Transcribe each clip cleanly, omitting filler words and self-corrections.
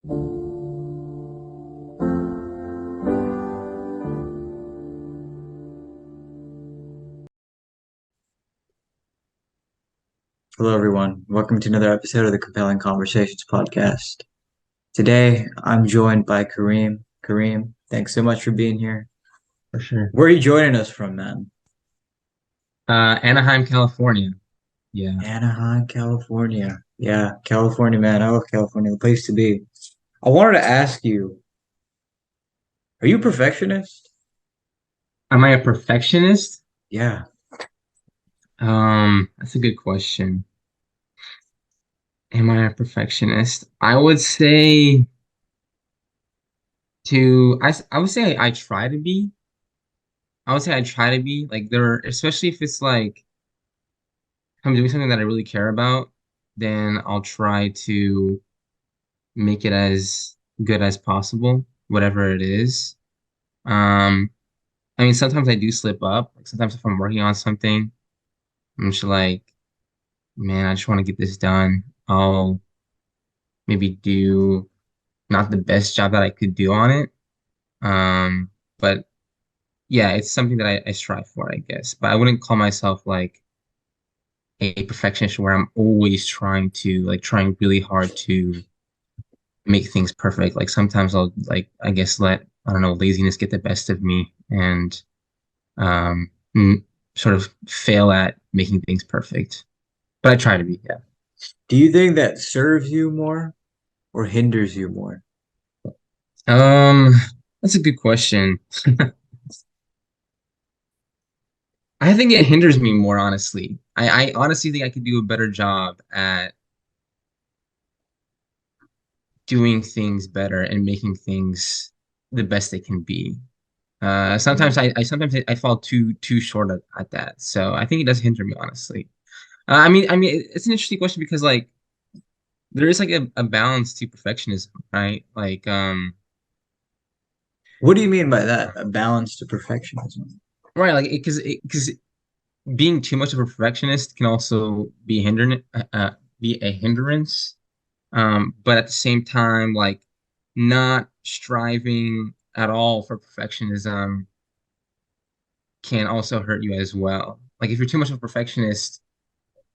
Hello, everyone. Welcome to another episode of the Compelling Conversations podcast. Today, I'm joined by Kareem. Kareem, thanks so much for being here. For sure. Where are you joining us from, man? Anaheim, California. Yeah, Anaheim, California. Yeah, California, man. I love California. The place to be. I wanted to ask you, are you a perfectionist? am I a perfectionist? Yeah. That's a good question. Am I a perfectionist? I would say I would say I try to be. I would say I try to be like especially if it's like if I'm doing something that I really care about, then I'll try to make it as good as possible, whatever it is. Um, I mean, sometimes I do slip up. Like sometimes if I'm working on something, I'm just like, man, I just want to get this done. I'll maybe do not the best job that I could do on it. Um, but yeah, it's something that I strive for, I guess. But I wouldn't call myself like a perfectionist where I'm always trying really hard to make things perfect. Like sometimes I'll like I guess let I don't know laziness get the best of me and um sort of fail at making things perfect. But I try to be, yeah. Do you think that serves you more or hinders you more? Um, that's a good question. I think it hinders me more, honestly. I honestly think I could do a better job at doing things better and making things the best they can be. Sometimes Mm. I fall too short at that. So I think it does hinder me, honestly. It's an interesting question because like there is like a balance to perfectionism, right? What do you mean by that? A balance to perfectionism? Right, like because being too much of a perfectionist can also be a hindrance. But at the same time, like not striving at all for perfectionism can also hurt you as well. Like if you're too much of a perfectionist,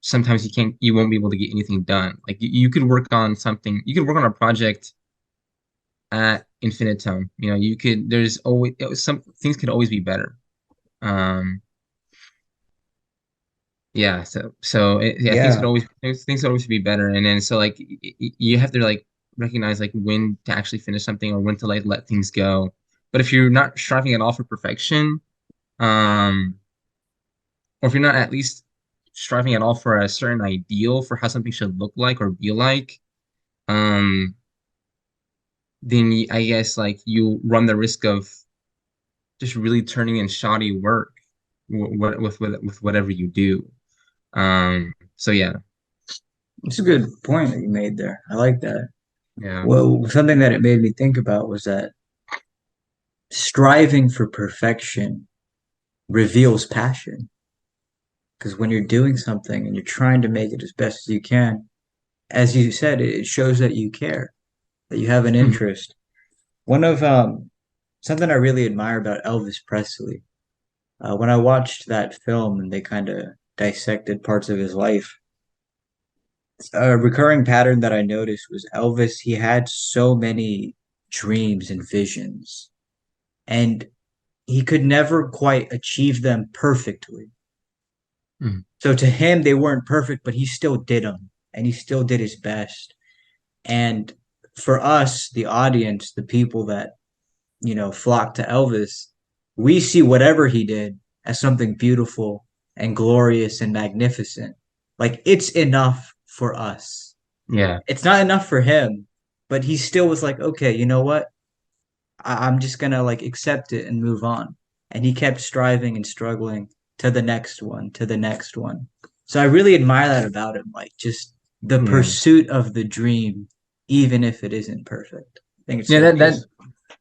sometimes you won't be able to get anything done. Like you could work on something, you could work on a project at infinitum. You know, there's always some things could always be better. Um, yeah, yeah, Yeah. things could always be better, and then so like you have to like recognize like when to actually finish something or when to like let things go. But if you're not striving at all for perfection, um, or if you're not at least striving at all for a certain ideal for how something should look like or be like, um, then I guess like you run the risk of just really turning in shoddy work with whatever you do. So yeah, It's a good point that you made there. I like that. yeah. Well, something that it made me think about was that striving for perfection reveals passion. Because when you're doing something and you're trying to make it as best as you can, as you said, it shows that you care, that you have an Mhm. interest. One of something I really admire about Elvis Presley, when I watched that film and they kind of dissected parts of his life, a recurring pattern that I noticed was Elvis, he had so many dreams and visions, and he could never quite achieve them perfectly. Mhm. So to him, they weren't perfect, but he still did them and he still did his best. And for us, the audience, the people that, flock to Elvis, we see whatever he did as something beautiful and glorious and magnificent. Like it's enough for us. Yeah, It's not enough for him, but he still was like, okay, you know what? I'm just gonna like accept it and move on. And he kept striving and struggling to the next one, to the next one. So I really admire that about him, like just the yeah, pursuit of the dream, even if it isn't perfect. I think it's yeah. so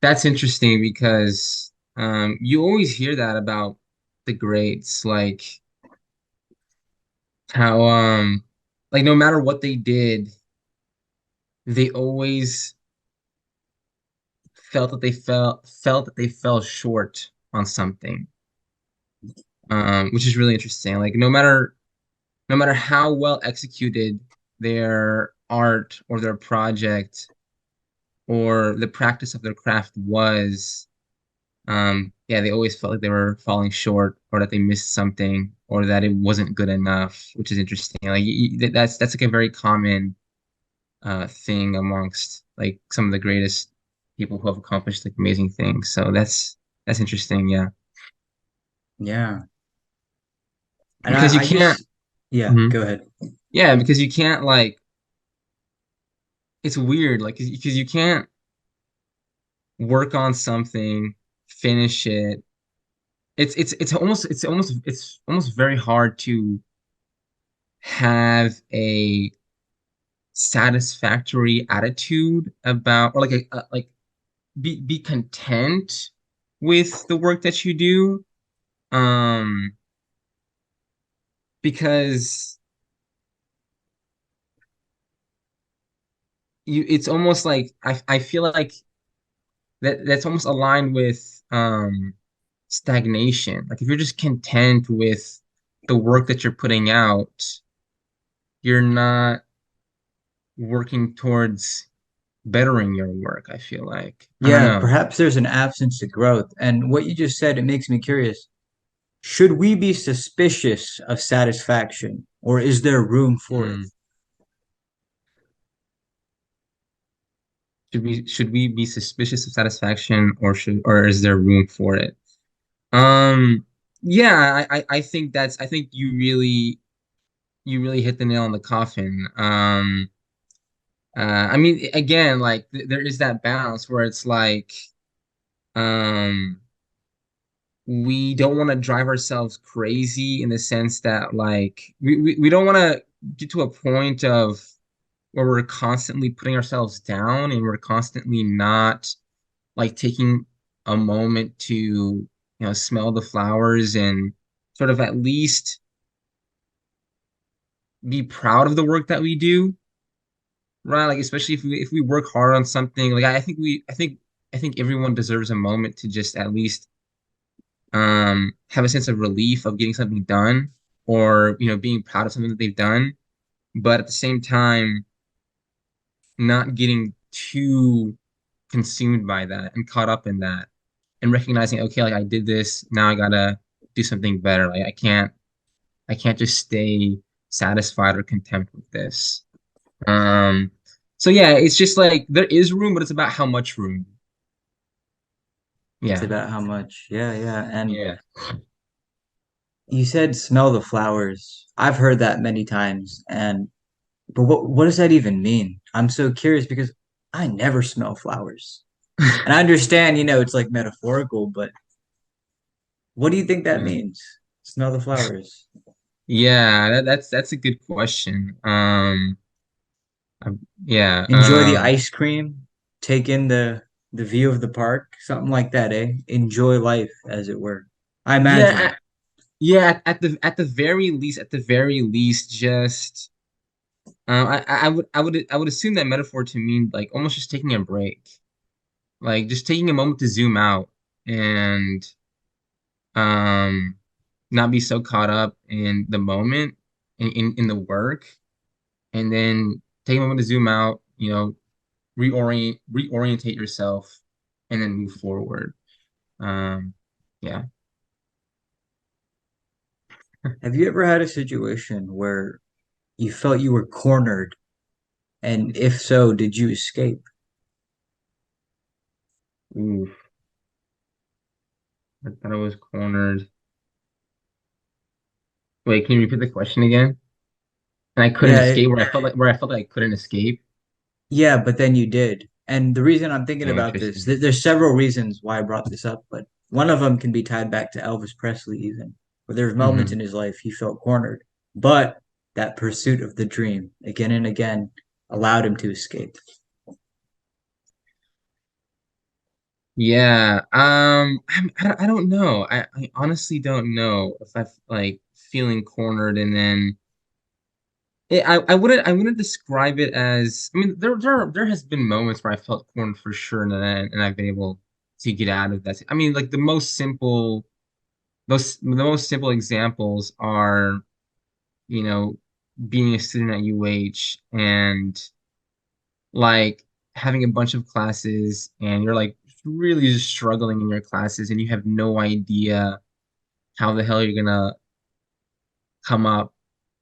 That's interesting because you always hear that about the greats, like how like no matter what they did, they always felt that they fell short on something, which is really interesting. Like no matter how well executed their art or their project or the practice of their craft was, yeah, they always felt like they were falling short or that they missed something or that it wasn't good enough, which is interesting. Like that's like a very common thing amongst like some of the greatest people who have accomplished like amazing things. So that's interesting, yeah. Yeah. And Because you I can't, just, yeah, mhm. go ahead. Yeah, because you can't like it's weird, like because you can't work on something, finish it. It's almost very hard to have a satisfactory attitude about or like a like be content with the work that you do. Um, because it's almost like I feel like that's almost aligned with stagnation. Like if you're just content with the work that you're putting out, you're not working towards bettering your work, I feel like. I don't Yeah, know. perhaps there's an absence of growth. And what you just said, it makes me curious. Should we be suspicious of satisfaction, or is there room for it? Hmm. Should we be suspicious of satisfaction or is there room for it? Um yeah, I think I think you really hit the nail on the coffin. I mean again, like there is that balance where it's like um we don't want to drive ourselves crazy in the sense that like we don't want to get to a point of where we're constantly putting ourselves down and we're constantly not like taking a moment to, you know, smell the flowers and sort of at least be proud of the work that we do, right? Like especially if we work hard on something, like I think everyone deserves a moment to just at least have a sense of relief of getting something done or, you know, being proud of something that they've done, but at the same time not getting too consumed by that and caught up in that and recognizing, okay, like I did this, now I gotta do something better. Like I can't just stay satisfied or content with this. Um, so yeah, it's just like there is room, but it's about how much room. It's Yeah. about how much. Yeah, yeah. And Yeah. you said smell the flowers. I've heard that many times. And but what does that even mean? I'm so curious because I never smell flowers. And I understand, it's like metaphorical, but what do you think that Yeah. means? Smell the flowers. Yeah, that's a good question. I- yeah, Enjoy the ice cream, take in the view of the park, something like that, eh? Enjoy life, as it were. I yeah, imagine. yeah, at the very least, just I would assume that metaphor to mean like almost just taking a break, like just taking a moment to zoom out and um not be so caught up in the moment in the work, and then take a moment to zoom out, you know, reorientate yourself, and then move forward. Um, yeah. Have you ever had a situation where you felt you were cornered? And if so, did you escape? Ooh, I thought I was cornered. Wait, can you repeat the question again? And I couldn't Yeah, escape where I felt like I couldn't escape. yeah, but then you did. And the reason I'm thinking Oh, about this, interesting. there's several reasons why I brought this up, but one of them can be tied back to Elvis Presley, even, where there's moments Hmm. in his life he felt cornered, but that pursuit of the dream again and again allowed him to escape. Yeah. I don't know. I honestly don't know if I like feeling cornered and then I wouldn't describe it as. I mean, there has been moments where I felt cornered for sure, and I've been able to get out of that. I mean, like the most simple examples are, you know, being a student at UH and like having a bunch of classes and you're like really just struggling in your classes and you have no idea how the hell you're gonna come up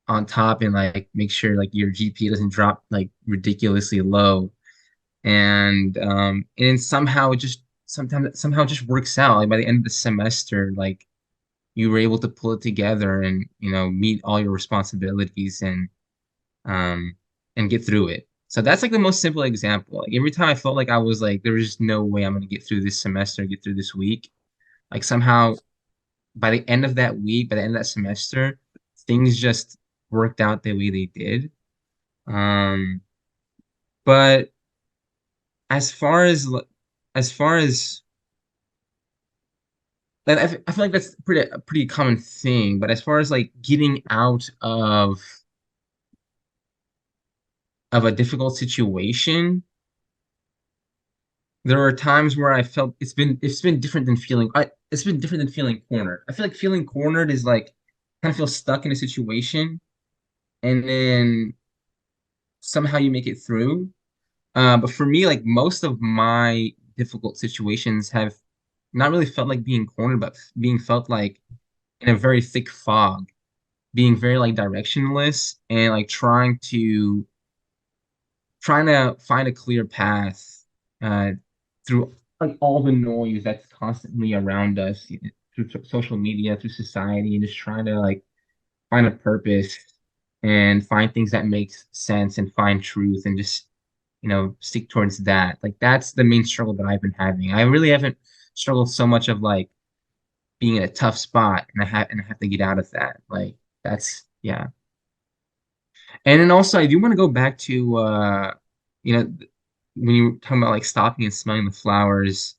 on top and like make sure like your GPA doesn't drop like ridiculously low. And then somehow it just sometimes somehow it just works out. Like by the end of the semester, like you were able to pull it together and meet all your responsibilities um and get through it. So that's like the most simple example. Like every time I felt like I was like there was just no way I'm gonna get through this semester, get through this week. Like somehow by the end of that week, by the end of that semester, things just worked out the way they did. Um, but as far as like, I feel like that's a pretty common thing. But as far as like getting out of a difficult situation, there are times where I felt it's been different than it's been different than feeling cornered. I feel like feeling cornered is like kind of feel stuck in a situation and then somehow you make it through. But for me, like most of my difficult situations have not really felt like being cornered, but being felt like in a very thick fog, being very like directionless and like trying to find a clear path uh, through like all the noise that's constantly around us through social media, through society, and just trying to like find a purpose and find things that make sense and find truth and just stick towards that. Like that's the main struggle that I've been having. I really haven't struggled so much of like being in a tough spot and I have to get out of that. Like that's yeah. And then also I do want to go back to you know when you were talking about like stopping and smelling the flowers.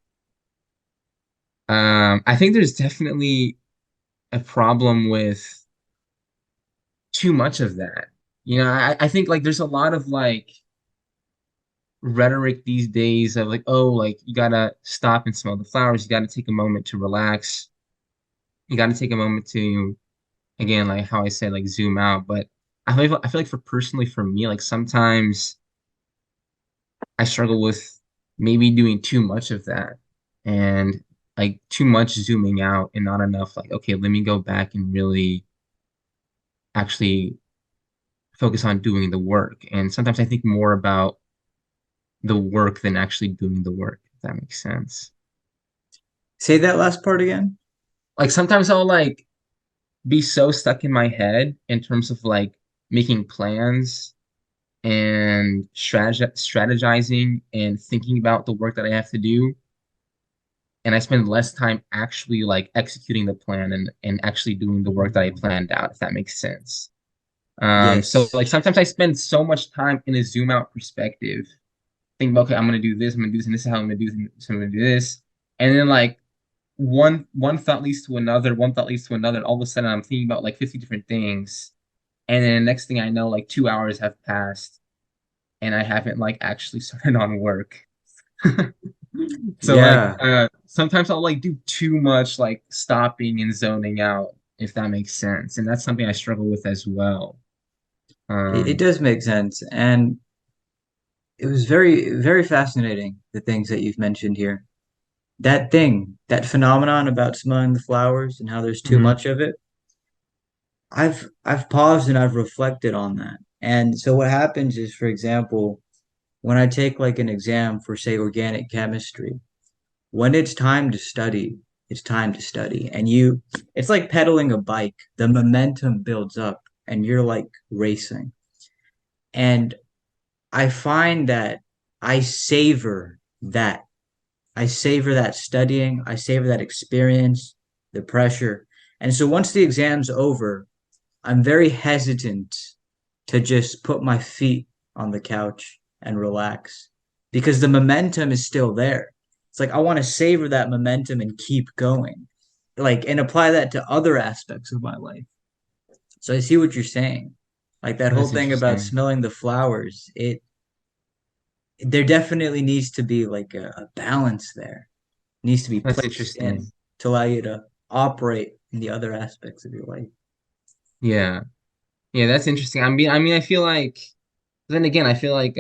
I think there's definitely a problem with too much of that. I think like there's a lot of like rhetoric these days of like, oh, like you gotta stop and smell the flowers. You gotta take a moment to relax. You gotta take a moment to, again, like how I said, like zoom out. But I feel like for me, like sometimes I struggle with maybe doing too much of that and like too much zooming out and not enough like, okay, let me go back and really actually focus on doing the work. And sometimes I think more about the work than actually doing the work, if that makes sense. Say that last part again. Like sometimes I'll like be so stuck in my head in terms of like making plans and strategizing and thinking about the work that I have to do. And I spend less time actually like executing the plan and actually doing the work that I planned out, if that makes sense. So Yes. like sometimes I spend so much time in a zoom out perspective, thinking about, okay, I'm gonna do this, I'm gonna do this, and this is how I'm gonna do this, so I'm gonna do this. And then like one thought leads to another, one thought leads to another, and all of a sudden I'm thinking about like 50 different things. And then the next thing I know, like 2 hours have passed and I haven't like actually started on work. So like Yeah. sometimes I'll like do too much like stopping and zoning out, if that makes sense. And that's something I struggle with as well. It Um, does make sense. And it was very, very fascinating, the things that you've mentioned here. That thing, that phenomenon about smelling the flowers and how there's too mhm, much of it. I've paused and I've reflected on that. And so what happens is, for example, when I take like an exam for, say, organic chemistry, when it's time to study, it's time to study. And it's like pedaling a bike. The momentum builds up and you're like racing. And I find that I savor that. I savor that studying. I savor that experience, the pressure. And so once the exam's over, I'm very hesitant to just put my feet on the couch and relax because the momentum is still there. It's like I want to savor that momentum and keep going, like, and apply that to other aspects of my life. So I see what you're saying. Like that whole That's thing about interesting. smelling the flowers, it there definitely needs to be like a balance there. It needs to be That's placed interesting. in to allow you to operate in the other aspects of your life. Yeah. Yeah, that's interesting. I mean, I feel like then again, I feel like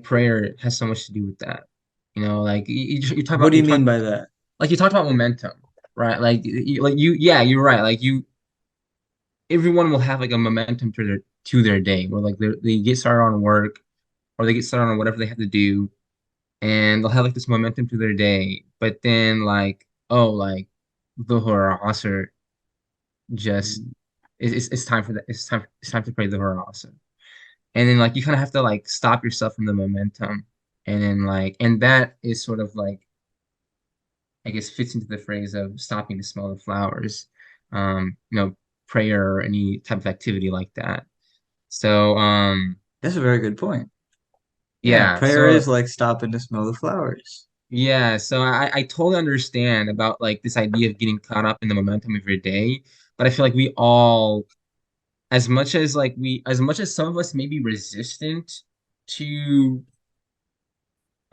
prayer has so much to do with that. You know, like you talk What about do you mean by that? like you talked about momentum, right? Yeah, you're right. Like everyone will have like a momentum to their day where like they get started on work or they get started on whatever they have to do, and they'll have like this momentum to their day. But then like oh like Dhuhr or Asr just it's time for that. It's time to pray Dhuhr or Asr. And then like you kind of have to like stop yourself from the momentum, and then like and that is sort of like I guess fits into the phrase of stopping to smell the flowers, prayer or any type of activity like that. So That's a very good point. Yeah, yeah, prayer is so like stopping to smell the flowers. yeah, so I totally understand about like this idea of getting caught up in the momentum of your day, but I feel like we all, as much as some of us may be resistant to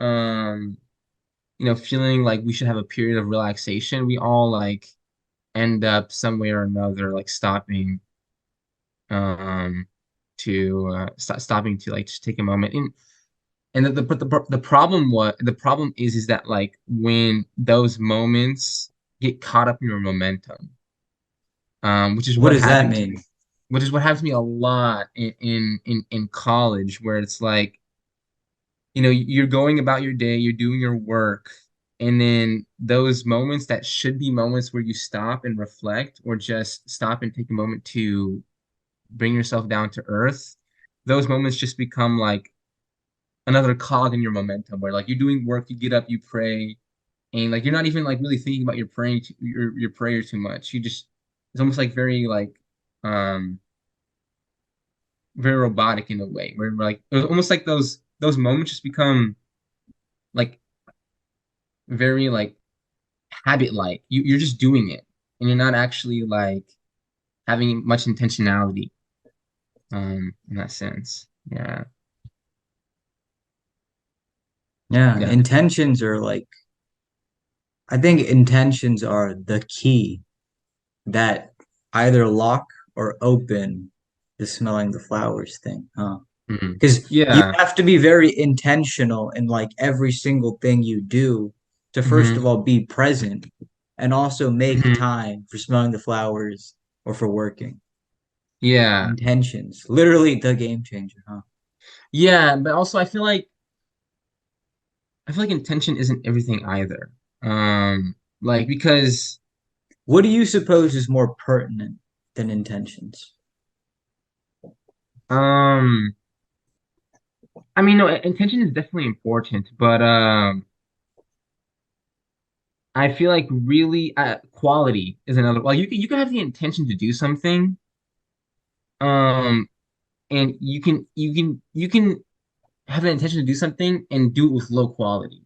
um feeling like we should have a period of relaxation, we all like end up some way or another like um stopping to like just take a moment. And the problem is that like when those moments get caught up in your momentum, which is What what does that happened to mean? me, a lot in college, where it's like you're going about your day, you're doing your work, and then those moments that should be moments where you stop and reflect or just stop and take a moment to bring yourself down to earth, those moments just become like another cog in your momentum where like you're doing work, you get up, you pray, and like you're not even like really thinking about your prayer too much. You just it's almost like um very robotic in a way where like it was almost like those moments just become like very like habit like. You're just doing it and you're not actually like having much intentionality in that sense. Yeah. Yeah, Yeah. intentions are like, I think intentions are the key that either lock or open the smelling the flowers thing, huh? Mhm. Because you Yeah. have to be very intentional in like every single thing you do to first Hmm. of all be present and also make Hmm. time for smelling the flowers or for working. Yeah. Intentions, literally the game changer, huh? Yeah, but also I feel like intention isn't everything either. Like because What do you suppose is more pertinent than intentions? um I mean no, intention is definitely important, but I feel like really quality is another. Like you can have the intention to do something, um, and you can have the intention to do something and do it with low quality,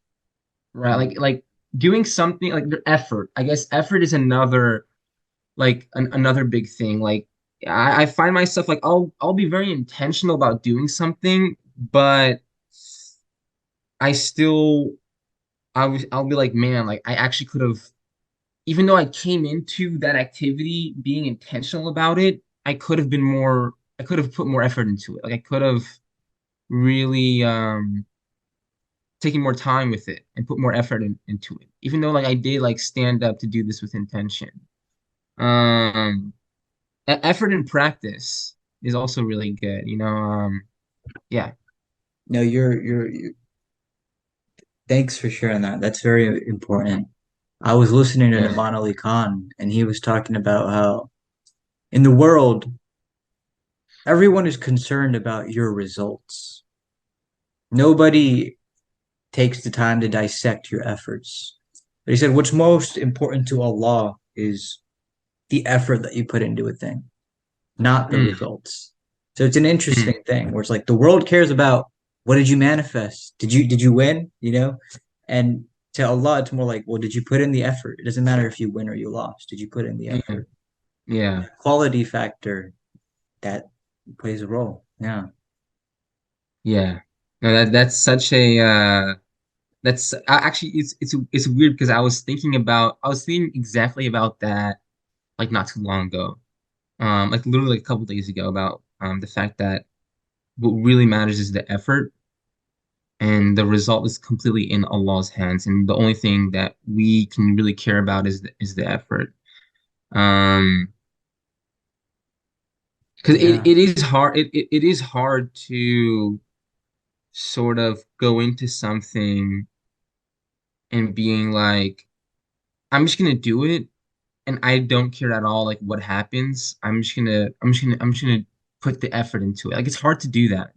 right? Hmm. Like doing something like the effort. I guess effort is another like another big thing. Like I find myself like I'll be very intentional about doing something, but I still I'll be like, man, like I actually could have, even though I came into that activity being intentional about it, I could have put more effort into it. Like I could have really taken more time with it and put more effort into it. Even though like I did like stand up to do this with intention. Um, effort and practice is also really good, you know. Yeah. No, thanks for sharing that. That's very important. I was listening to Yeah. Naman Ali Khan, and he was talking about how in the world, everyone is concerned about your results. Nobody takes the time to dissect your efforts. But he said, what's most important to Allah is the effort that you put into a thing, not the Mm, results. So it's an mm, interesting thing where it's like the world cares about what did you manifest? Did you win? You know? And to Allah, it's more like, well, did you put in the effort? It doesn't matter if you win or you lost. Did you put in the yeah. effort? Yeah. Quality factor that plays a role. Yeah. Yeah. No, that's such a actually it's weird because I was thinking exactly about that like not too long ago. Like literally a couple days ago about the fact that what really matters is the effort and the result is completely in Allah's hands, and the only thing that we can really care about is the effort. Um, because Yeah. it is hard it is hard to sort of go into something and being like, I'm just gonna do it and I don't care at all like what happens. I'm just gonna put the effort into it. Like it's hard to do that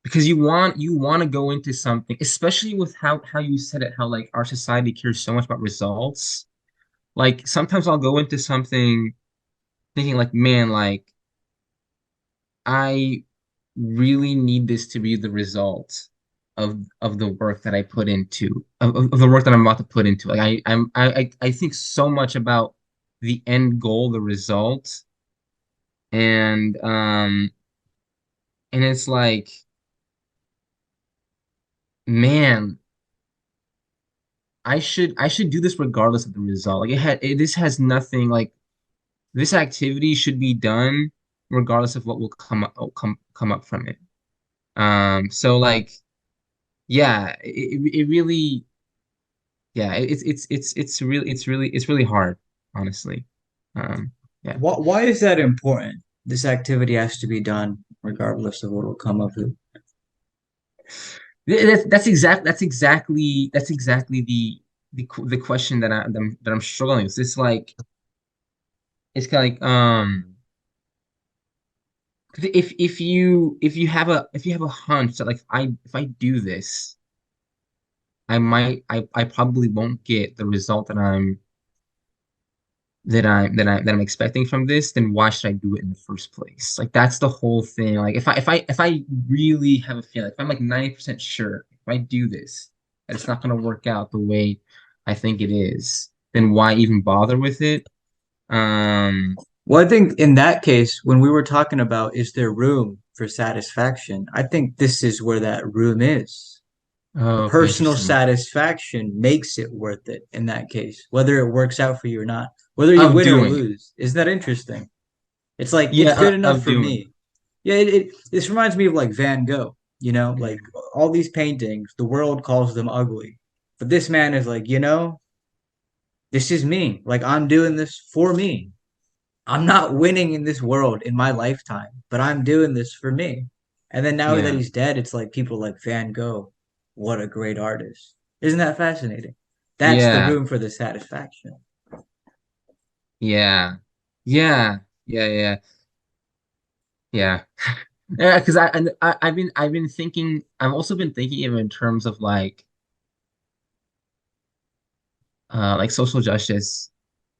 because you want to go into something, especially with how you said it, how like our society cares so much about results. Like sometimes I'll go into something thinking like, man, like I really need this to be the result of the work that I put into of the work that I'm about to put into. Like I think so much about the end goal, the result, and and it's like, man, I should do this regardless of the result. Like this has nothing like this activity should be done regardless of what will come up from it. So like yeah, it really yeah, it's really hard, honestly. Um, yeah. Why is that important? This activity has to be done regardless of what will come of it. That's exactly the question that I'm struggling with. It's like it's kind of like if you have a hunch that like if I do this, I probably won't get the result that I'm expecting from this, then why should I do it in the first place? Like that's the whole thing. Like if I really have a feeling, if I'm like 90% sure if I do this, that it's not gonna work out the way I think it is, then why even bother with it? Um, Well, I think in that case, when we were talking about is there room for satisfaction, I think this is where that room is. The oh, okay, personal interesting. satisfaction makes it worth it in that case, whether it works out for you or not, whether you Of win or doing it. lose. Isn't that interesting? It's like Yeah, it's good enough of for doing me. Yeah, this reminds me of like Van Gogh, it. like all these paintings, the world calls them ugly. But this man is like, this is me. Like I'm doing this for me. I'm not winning in this world in my lifetime, but I'm doing this for me. And then now that Yeah, he's dead, it's like people like Van Gogh, what a great artist. Isn't that fascinating? That's the yeah, room for the satisfaction. yeah, yeah, yeah, yeah, yeah. Yeah, because I've been thinking I've also been thinking of it in terms of like social justice,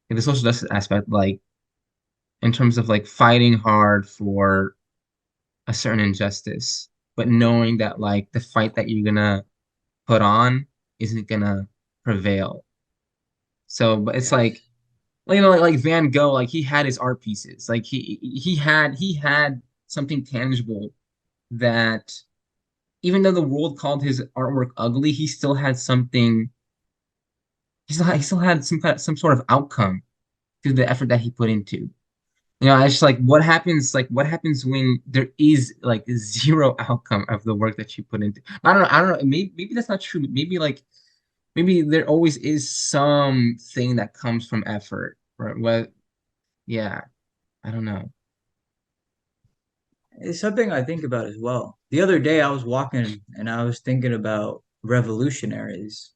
like the social justice aspect, like in terms of like fighting hard for a certain injustice, but knowing that like the fight that you're gonna put on isn't gonna prevail. So, but it's Yes. like like Van Gogh, like he had his art pieces, like he had something tangible that even though the world called his artwork ugly, he still had something. He still had some sort of outcome through the effort that he put into. You know, it's just like what happens when there is like zero outcome of the work that you put into. I don't know. Maybe that's not true. Maybe like maybe there always is something that comes from effort. Right? Well, yeah, I don't know. It's something I think about as well. The other day I was walking and I was thinking about revolutionaries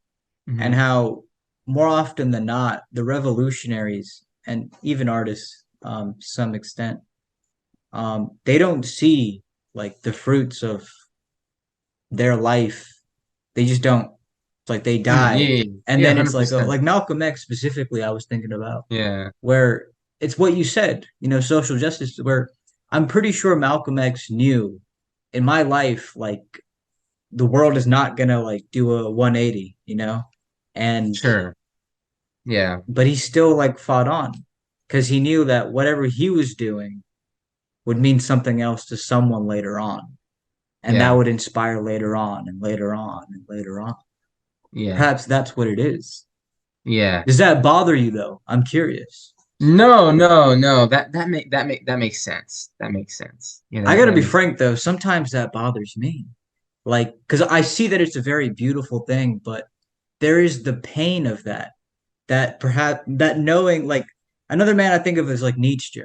and Hmm. how more often than not, the revolutionaries and even artists, to some extent, they don't see like the fruits of their life. They just don't. It's like they Mm, die, yeah, and yeah, then it's like 100%. like Malcolm X specifically. I was thinking about Yeah, where it's what you said. Social justice. Where I'm pretty sure Malcolm X knew in my life, like the world is not gonna like do a 180. And sure. Yeah, but he still like fought on because he knew that whatever he was doing would mean something else to someone later on. And that Yeah. would inspire later on and later on and later on. Yeah. Perhaps that's what it is. Yeah. Does that bother you though? I'm curious. No, no, no. That makes sense. That makes sense. Yeah, I that gotta that be makes frank though, sometimes that bothers me. Like, because I see that it's a very beautiful thing, but there is the pain of that. That perhaps that knowing, like another man I think of as like Nietzsche.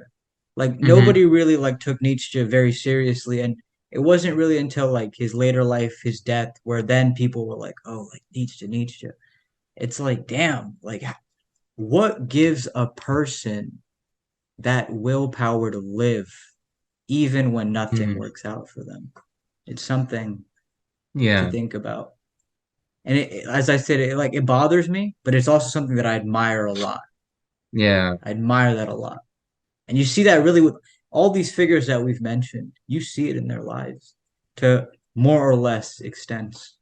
Like hmm nobody really like took Nietzsche very seriously, and it wasn't really until like his later life, his death, where then people were like, "Oh, like Nietzsche, Nietzsche." It's like, damn, like what gives a person that willpower to live even when nothing hmm works out for them? It's something to Yeah. think about. And as I said, it bothers me, but it's also something that I admire a lot. Yeah. I admire that a lot. And you see that really with all these figures that we've mentioned. You see it in their lives to more or less extents.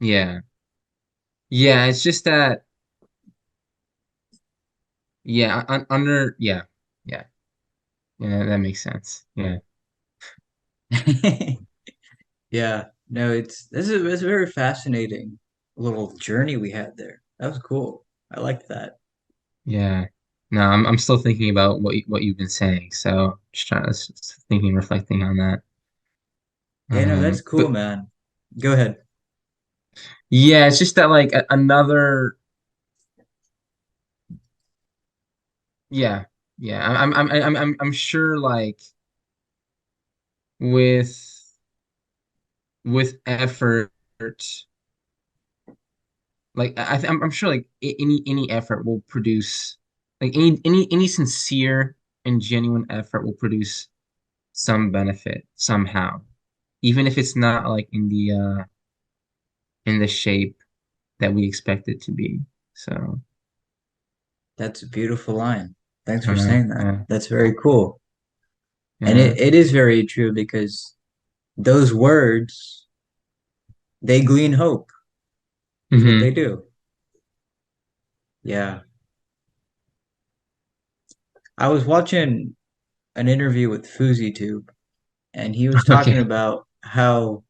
Yeah. Yeah, it's just that yeah, under yeah. Yeah. Yeah, that makes sense. Yeah. Yeah, no, it's a very fascinating little journey we had there. That was cool. I liked that. Yeah. No, I'm still thinking about what you've been saying. So just trying to thinking, reflecting on that. Yeah, no, that's cool, But man. Go ahead. yeah, it's just that like another yeah, yeah. I'm sure like with effort, like I'm sure like any effort will produce like any sincere and genuine effort will produce some benefit somehow, even if it's not like in the shape that we expect it to be. So That's a beautiful line. Thanks I for don't know. saying that. Yeah. That's very cool. And Yeah. it is very true because those words, they glean hope. Is what they hmm do. Yeah. I was watching an interview with FouseyTube, and he was talking Okay. about how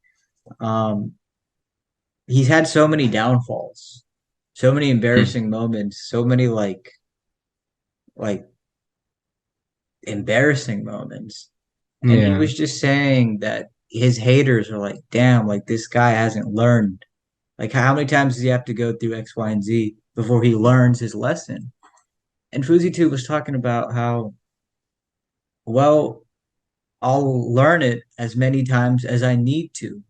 um, he's had so many downfalls, so many Mm. embarrassing moments, so many like embarrassing moments. And he Yeah. was just saying that his haters are like, damn, like this guy hasn't learned. Like how many times does he have to go through X, Y, and Z before he learns his lesson? And FouseyTube was talking about how, well, I'll learn it as many times as I need to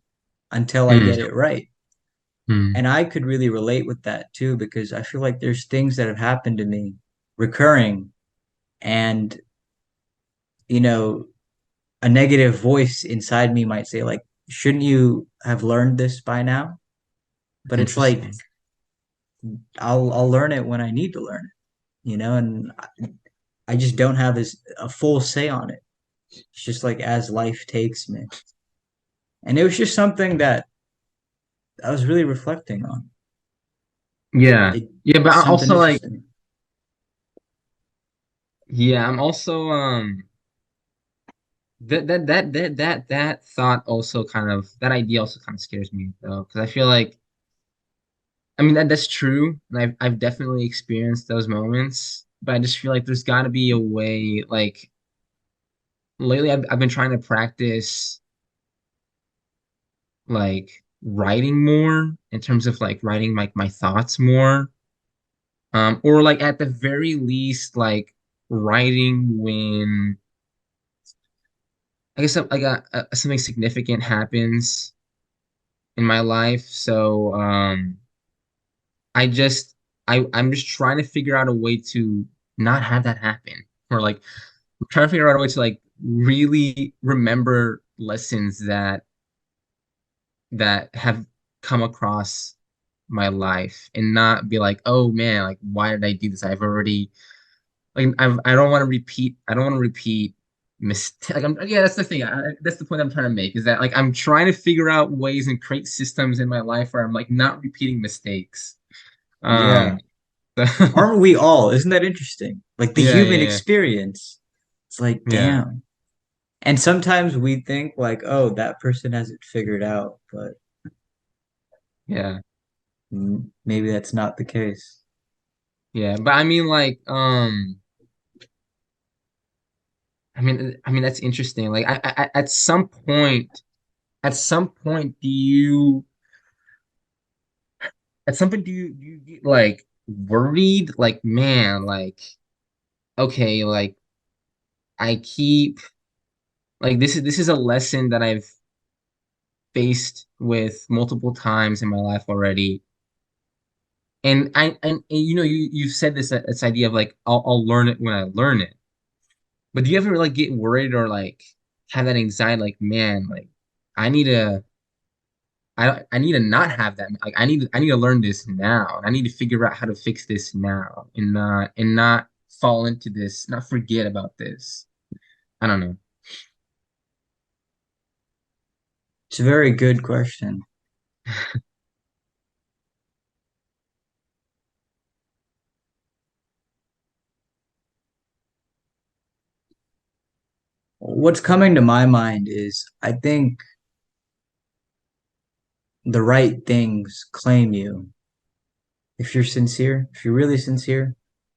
until I get Mm. it right. Mm. And I could really relate with that too, because I feel like there's things that have happened to me recurring, and, you know, a negative voice inside me might say, like, shouldn't you have learned this by now? But it's like, Interesting. I'll learn it when I need to learn it, and I just don't have a full say on it. It's just like as life takes me. And it was just something that I was really reflecting on. Yeah. It Yeah, but I something also like interesting. yeah, I'm also that thought also kind of that idea also kind of scares me though, because I feel like I mean that's true, and I've definitely experienced those moments, but I just feel like there's got to be a way. Like lately, I've been trying to practice like writing more in terms of like writing like my thoughts more, or like at the very least like writing when I guess like something significant happens in my life. So I just I'm just trying to figure out a way to not have that happen. Or like I'm trying to figure out a way to like really remember lessons that have come across my life and not be like, oh man, like why did I do this? I've already like I don't want to repeat. I don't want to repeat mistake. Like yeah, that's the thing. That's the point I'm trying to make is that like I'm trying to figure out ways and create systems in my life where I'm like not repeating mistakes. Yeah. Um, so, Aren't we all? Isn't that interesting? Like the yeah, human yeah, experience. It's like, Yeah. damn. And sometimes we think like, oh, that person has it figured out, but Yeah. maybe that's not the case. Yeah. But I mean like I mean that's interesting. Like at some point do you get like worried like man like okay like I keep like this is a lesson that I've faced with multiple times in my life already. And you know you said this idea of like I'll learn it when I learn it. But do you ever like get worried or like have that anxiety like man like I need to I need to not have that like I need to learn this now. I need to figure out how to fix this now and not fall into this, not forget about this. I don't know. It's a very good question. What's coming to my mind is I think the right things claim you. If you're sincere, if you're really sincere,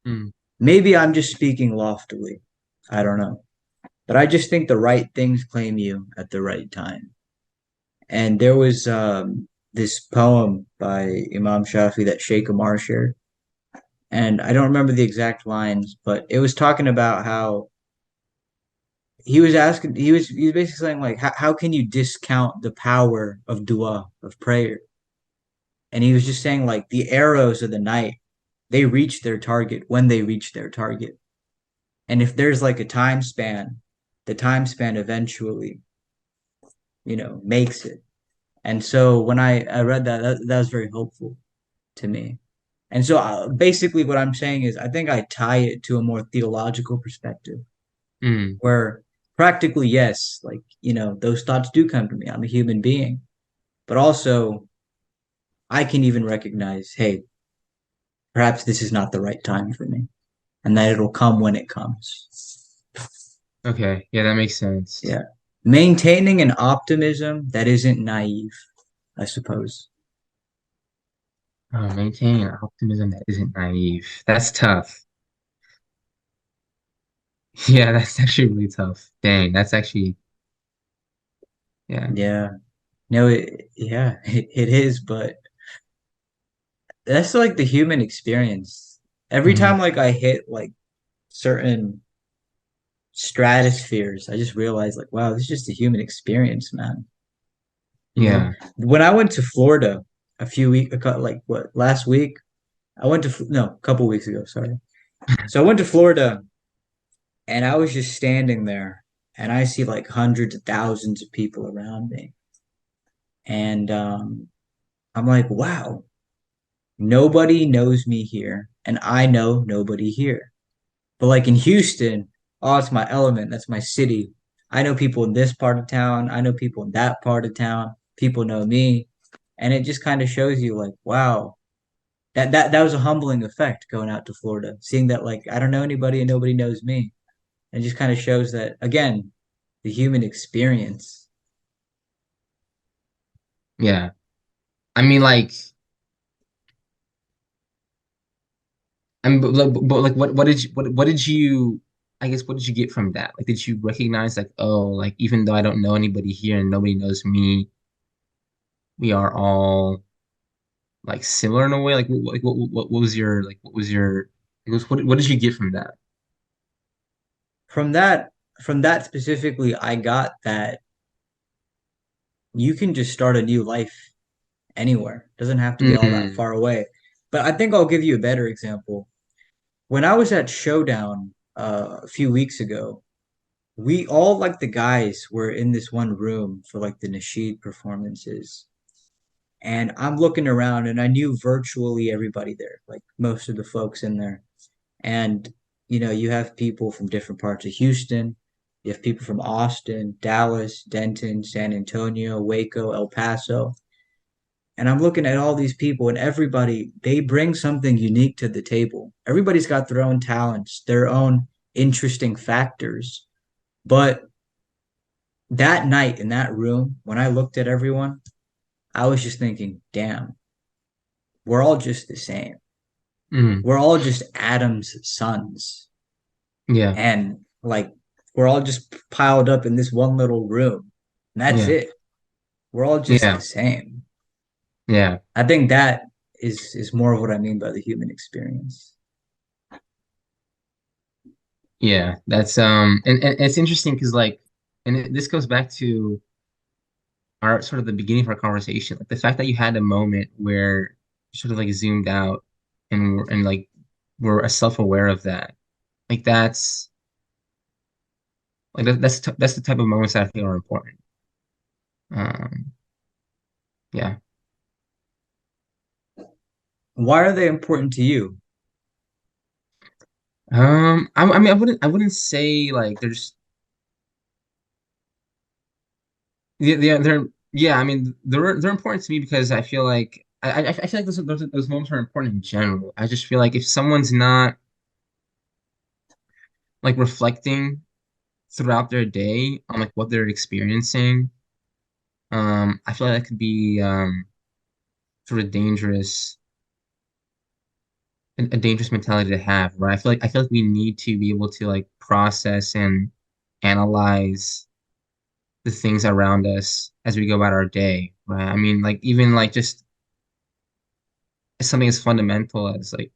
Mm, maybe I'm just speaking loftily. I don't know. But I just think the right things claim you at the right time. And there was this poem by Imam Shafi that Sheikh Amar shared. And I don't remember the exact lines, but it was talking about how he was basically saying like how can you discount the power of dua, of prayer? And he was just saying like the arrows of the night, they reach their target when they reach their target. And if there's like a time span, the time span eventually, makes it. And so when I read that, that was very hopeful to me. And so basically, what I'm saying is, I think I tie it to a more theological perspective mm, where practically, yes, like, those thoughts do come to me. I'm a human being, but also I can even recognize, hey, perhaps this is not the right time for me and that it'll come when it comes. okay. Yeah, that makes sense. Yeah. Maintaining an optimism that isn't naive, I suppose. Maintaining an optimism that isn't naive. That's tough. Yeah, that's actually really tough. Dang, that's actually yeah. Yeah. No, yeah, it is, but that's like the human experience. Every Hmm. time like I hit like certain stratospheres, I just realize like, wow, this is just a human experience, man. You know, Yeah. when I went to Florida a few weeks, like what, last week, I went to, no, a couple weeks ago, sorry. So I went to Florida and I was just standing there and I see like hundreds of thousands of people around me. And I'm like, wow, nobody knows me here. And I know nobody here. But like in Houston, oh, it's my element. That's my city. I know people in this part of town. I know people in that part of town. People know me. And it just kind of shows you like, wow, that was a humbling effect going out to Florida, seeing that like I don't know anybody and nobody knows me. And it just kind of shows that again, the human experience. Yeah. I mean but like what did you I guess what did you get from that? Like did you recognize like oh like even though I don't know anybody here and nobody knows me, we are all like similar in a way? Like what was your like what was your what did you get from that? From that from that specifically, I got that you can just start a new life anywhere. It doesn't have to be all that Mm, far away. But I think I'll give you a better example. When I was at Showdown a few weeks ago, we all like the guys were in this one room for like the Nasheed performances. And I'm looking around and I knew virtually everybody there, like most of the folks in there. And you have people from different parts of Houston. You have people from Austin, Dallas, Denton, San Antonio, Waco, El Paso. And I'm looking at all these people, and everybody, they bring something unique to the table. Everybody's got their own talents, their own interesting factors. But that night in that room, when I looked at everyone, I was just thinking, damn, we're all just the same. Mm, We're all just Adam's sons. yeah, And like, we're all just piled up in this one little room. And that's yeah, it. We're all just the yeah, same. yeah, I think that is more of what I mean by the human experience. yeah. That's and it's interesting because like, this goes back to our sort of the beginning of our conversation, like the fact that you had a moment where you sort of like zoomed out and like were self-aware of that. Like that's the type of moments that I think are important. Um, yeah. Why are they important to you? I mean, I wouldn't say like they're just yeah, they're yeah. I mean, they're important to me because I feel like I feel like those moments are important in general. I just feel like if someone's not like reflecting throughout their day on like what they're experiencing, I feel like that could be sort of a dangerous mentality to have, right? I feel like we need to be able to like process and analyze the things around us as we go about our day, right? I mean, like even like just something as fundamental as like,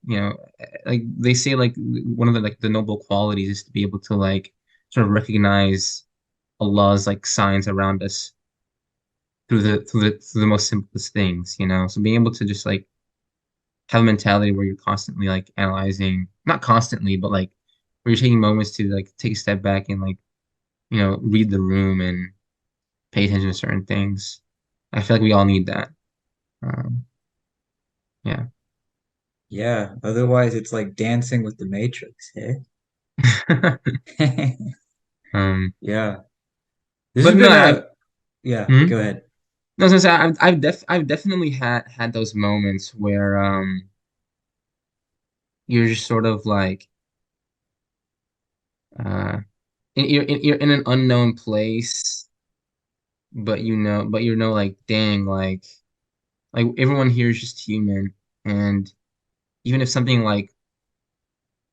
like they say like one of the like the noble qualities is to be able to like sort of recognize Allah's like signs around us through the most simplest things, you know? So being able to just like have a mentality where you're constantly like analyzing, not constantly, but like where you're taking moments to like take a step back and like, read the room and pay attention to certain things. I feel like we all need that. Um, yeah. Yeah, otherwise it's like dancing with the Matrix, hey? Um, Yeah. This has but no, been a yeah, hmm? go ahead. No, I was gonna say I've definitely had those moments where you're just sort of like uh you're in an unknown place, but like dang like everyone here is just human, and even if something like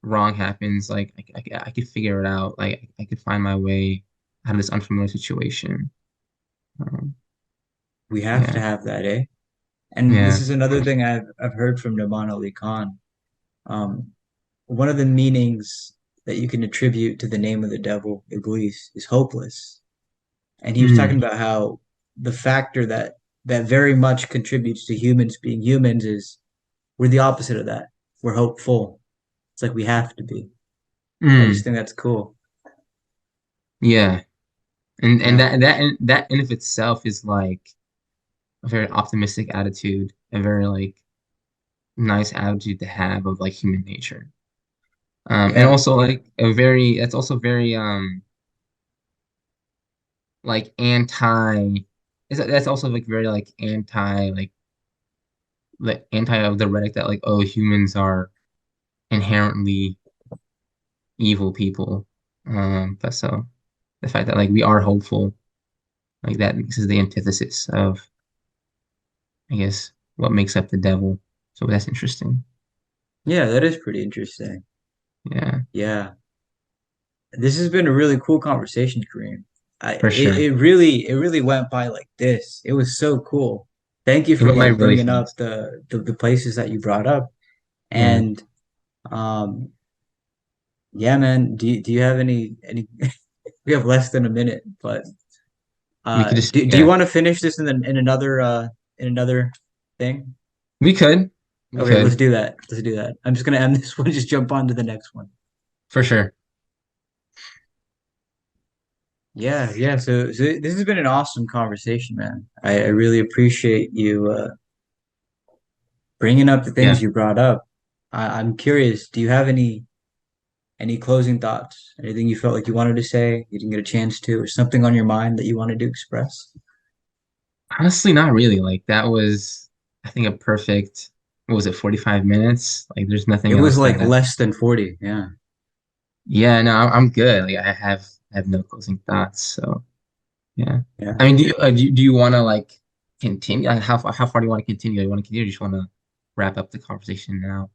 wrong happens, like I could figure it out. Like I could find my way out of this unfamiliar situation. Um, We have to yeah, have that, eh? And this yeah. is another thing I've heard from Naman Ali Khan. Um, one of the meanings that you can attribute to the name of the devil, Iblis, is hopeless. And he was talking Mm, about how the factor that very much contributes to humans being humans is we're the opposite of that. We're hopeful. It's like we have to be. I just mm, think that's cool. yeah. And Yeah. that in of itself is like a very optimistic attitude, a very like nice attitude to have of like human nature. And Yeah. also like a very that's also very like that's also like very like anti of the rhetoric that like, oh, humans are inherently evil people. But so the fact that like we are hopeful, like that this is the antithesis of, I guess, what makes up the devil. So that's interesting. Yeah, that is pretty interesting. Yeah, Yeah. This has been a really cool conversation, Kareem. for sure. It really went by like this. It was so cool. Thank you It for went by like really bringing up fast. the places that you brought up. Yeah, And um yeah, man, do you have any we have less than a minute, but we could just do you yeah, want to finish this in another thing? we could, we Okay, let's could do that. Let's do that. I'm just gonna end this one, just jump on to the next one. for sure. Yeah, yeah. So this has been an awesome conversation, man. I really appreciate you bringing up the things Yeah. you brought up. I'm curious, do you have any closing thoughts? Anything you felt like you wanted to say, you didn't get a chance to, or something on your mind that you wanted to express? Honestly, not really. Like that was, I think, a perfect, what was it, 45 minutes? Like there's It nothing was else like that less than 40. Yeah. yeah, no, I'm good. Like I have I have no closing thoughts. So yeah. Yeah. I mean, do you want to like continue? Like, how far do you want to continue? Do you want to continue? Or do you just want to wrap up the conversation now?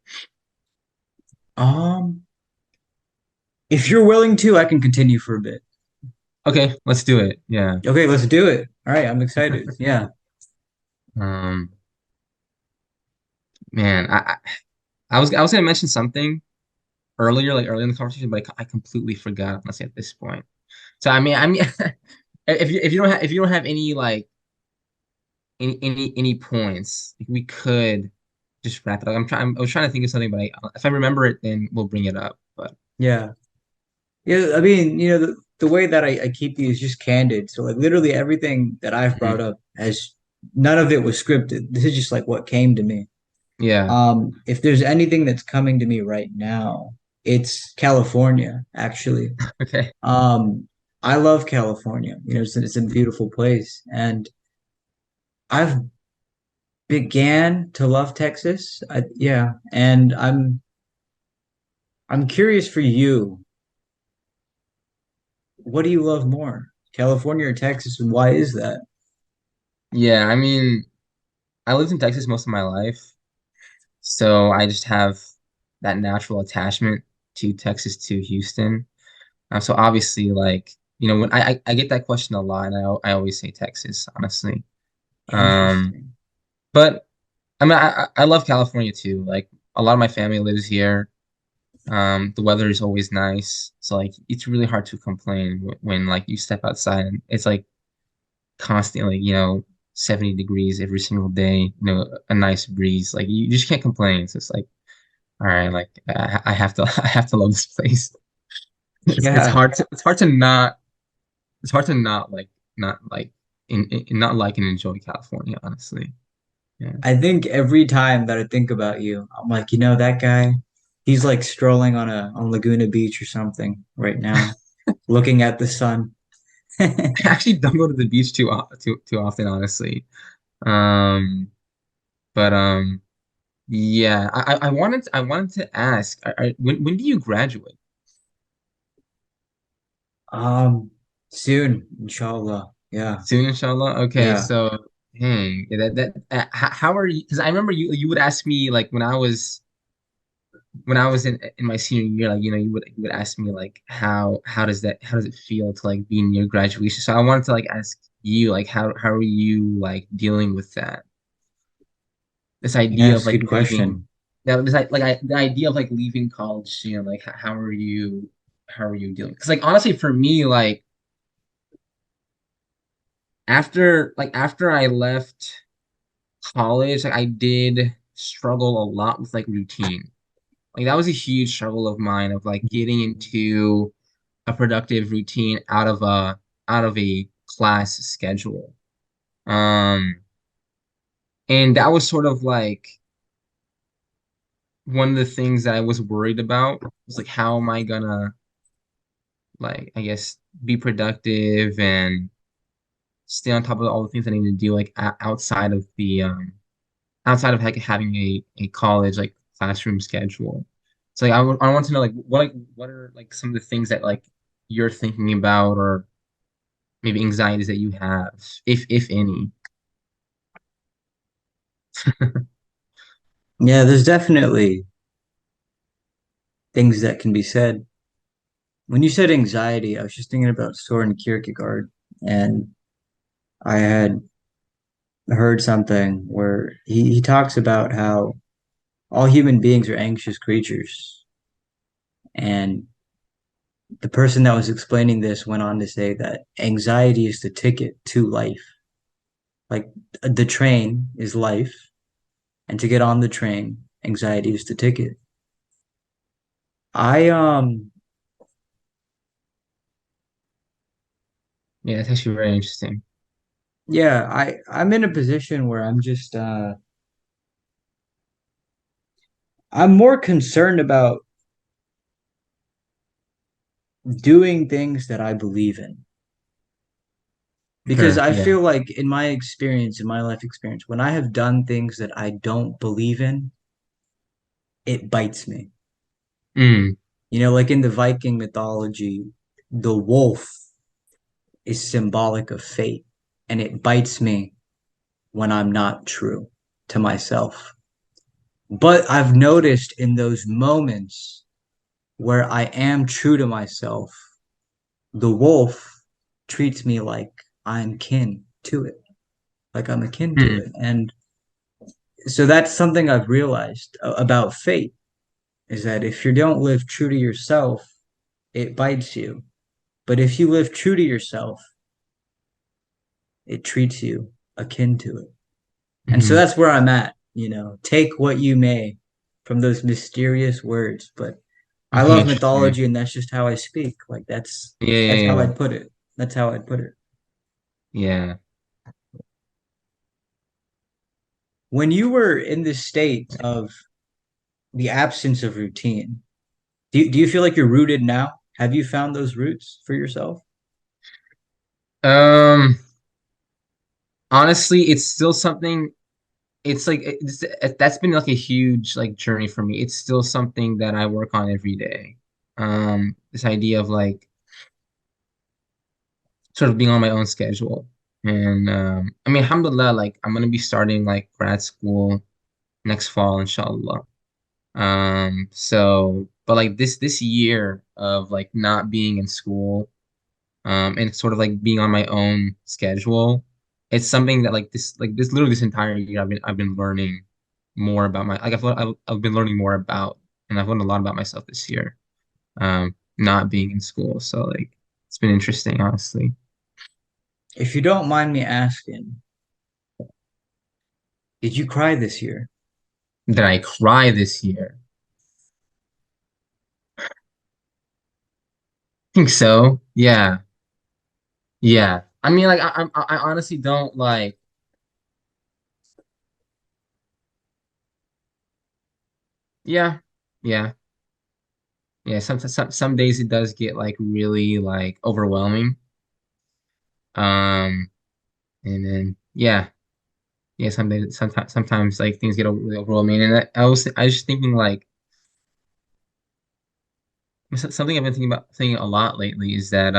Um, if you're willing to, I can continue for a bit. Okay, let's do it. Yeah. Okay, let's do it. All right, I'm excited. Yeah. Um, man, I was gonna mention something earlier, like earlier in the conversation, but I completely forgot, honestly, at this point. So I mean, if you don't have any like any points, like, we could just wrap it up. I was trying to think of something, but if I remember it, then we'll bring it up. But Yeah. Yeah, I mean, the way that I keep these just candid. So like literally everything that I've brought mhm, up has none of it was scripted. This is just like what came to me. yeah, If there's anything that's coming to me right now, it's California, actually. okay, Um, I love California. It's a beautiful place, and I've began to love Texas. Yeah, and I'm curious for you. What do you love more, California or Texas, and why is that? yeah. I mean, I lived in Texas most of my life, so I just have that natural attachment to Texas, to Houston. So obviously, like when I get that question a lot, and I always say Texas, honestly. Um, Interesting. but I mean, I love California too. Like a lot of my family lives here. The weather is always nice, so like it's really hard to complain when like you step outside and it's like constantly, 70 degrees every single day, a nice breeze. Like you just can't complain. So it's like, all right, like I have to I have to love this place. Yeah, It's hard to not it's hard to not like not like and enjoy California, honestly. Yeah. I think every time that I think about you, I'm like, that guy, he's like strolling on Laguna Beach or something right now, looking at the sun. I actually don't go to the beach too often, honestly. Um, but yeah, I wanted to ask, when do you graduate? Um, Soon, inshallah. Yeah, Soon, inshallah. Okay, yeah, so dang, yeah, how are you? Because I remember you would ask me like when I was in my senior year, like you would ask me like how does it feel to like be near graduation? So I wanted to like ask you like how are you like dealing with that? This yeah. idea of It's a like good leaving, question. that this like the idea of like leaving college, like how are you dealing? Because like honestly, for me, like after I left college, like I did struggle a lot with like routine. Like that was a huge struggle of mine of like getting into a productive routine out of a class schedule. Um, and that was sort of like one of the things that I was worried about was like how am I gonna like I guess be productive and stay on top of all the things I need to do like outside of the outside of like having a college like classroom schedule. So like I want to know like what are like some of the things that like you're thinking about or maybe anxieties that you have, if any. Yeah, there's definitely things that can be said. When you said anxiety, I was just thinking about Soren Kierkegaard, and I had heard something where he talks about how all human beings are anxious creatures. And the person that was explaining this went on to say that anxiety is the ticket to life. Like the train is life, and to get on the train, anxiety is the ticket. I Yeah, it's actually very interesting. yeah, I'm in a position where I'm more concerned about doing things that I believe in. Because Sure, I yeah. feel like in my experience, in my life experience, when I have done things that I don't believe in, it bites me. Mm, Like in the Viking mythology, the wolf is symbolic of fate, and it bites me when I'm not true to myself. But I've noticed in those moments where I am true to myself, the wolf treats me like I'm kin to it, like I'm akin to Hmm. it. And so that's something I've realized about fate is that if you don't live true to yourself, it bites you. But if you live true to yourself, it treats you akin to it. And so Hmm. that's where I'm at, take what you may from those mysterious words, but I Okay, love interesting. mythology and that's just how I speak. Like Yeah, that's yeah, how yeah. I'd put it. That's how I'd put it. Yeah. When you were in this state of the absence of routine, do you feel like you're rooted now? Have you found those roots for yourself? Um, Honestly, it's still something. That's been like a huge like journey for me. It's still something that I work on every day. This idea of like sort of being on my own schedule. And I mean, alhamdulillah, like I'm gonna be starting like grad school next fall, inshallah. But like this year of like not being in school, and sort of like being on my own schedule, it's something that like this literally this entire year I've been learning more about my like I've been learning more about, and I've learned a lot about myself this year. Not being in school, so like it's been interesting, honestly. If you don't mind me asking, did you cry this year? Did I cry this year? I think so. Yeah, yeah. I mean, like I honestly don't like. Yeah, yeah, yeah. Some days it does get like really like overwhelming. Um, and then yeah, yeah. Sometimes like things get really overwhelming. And I was just thinking like something I've been thinking a lot lately is that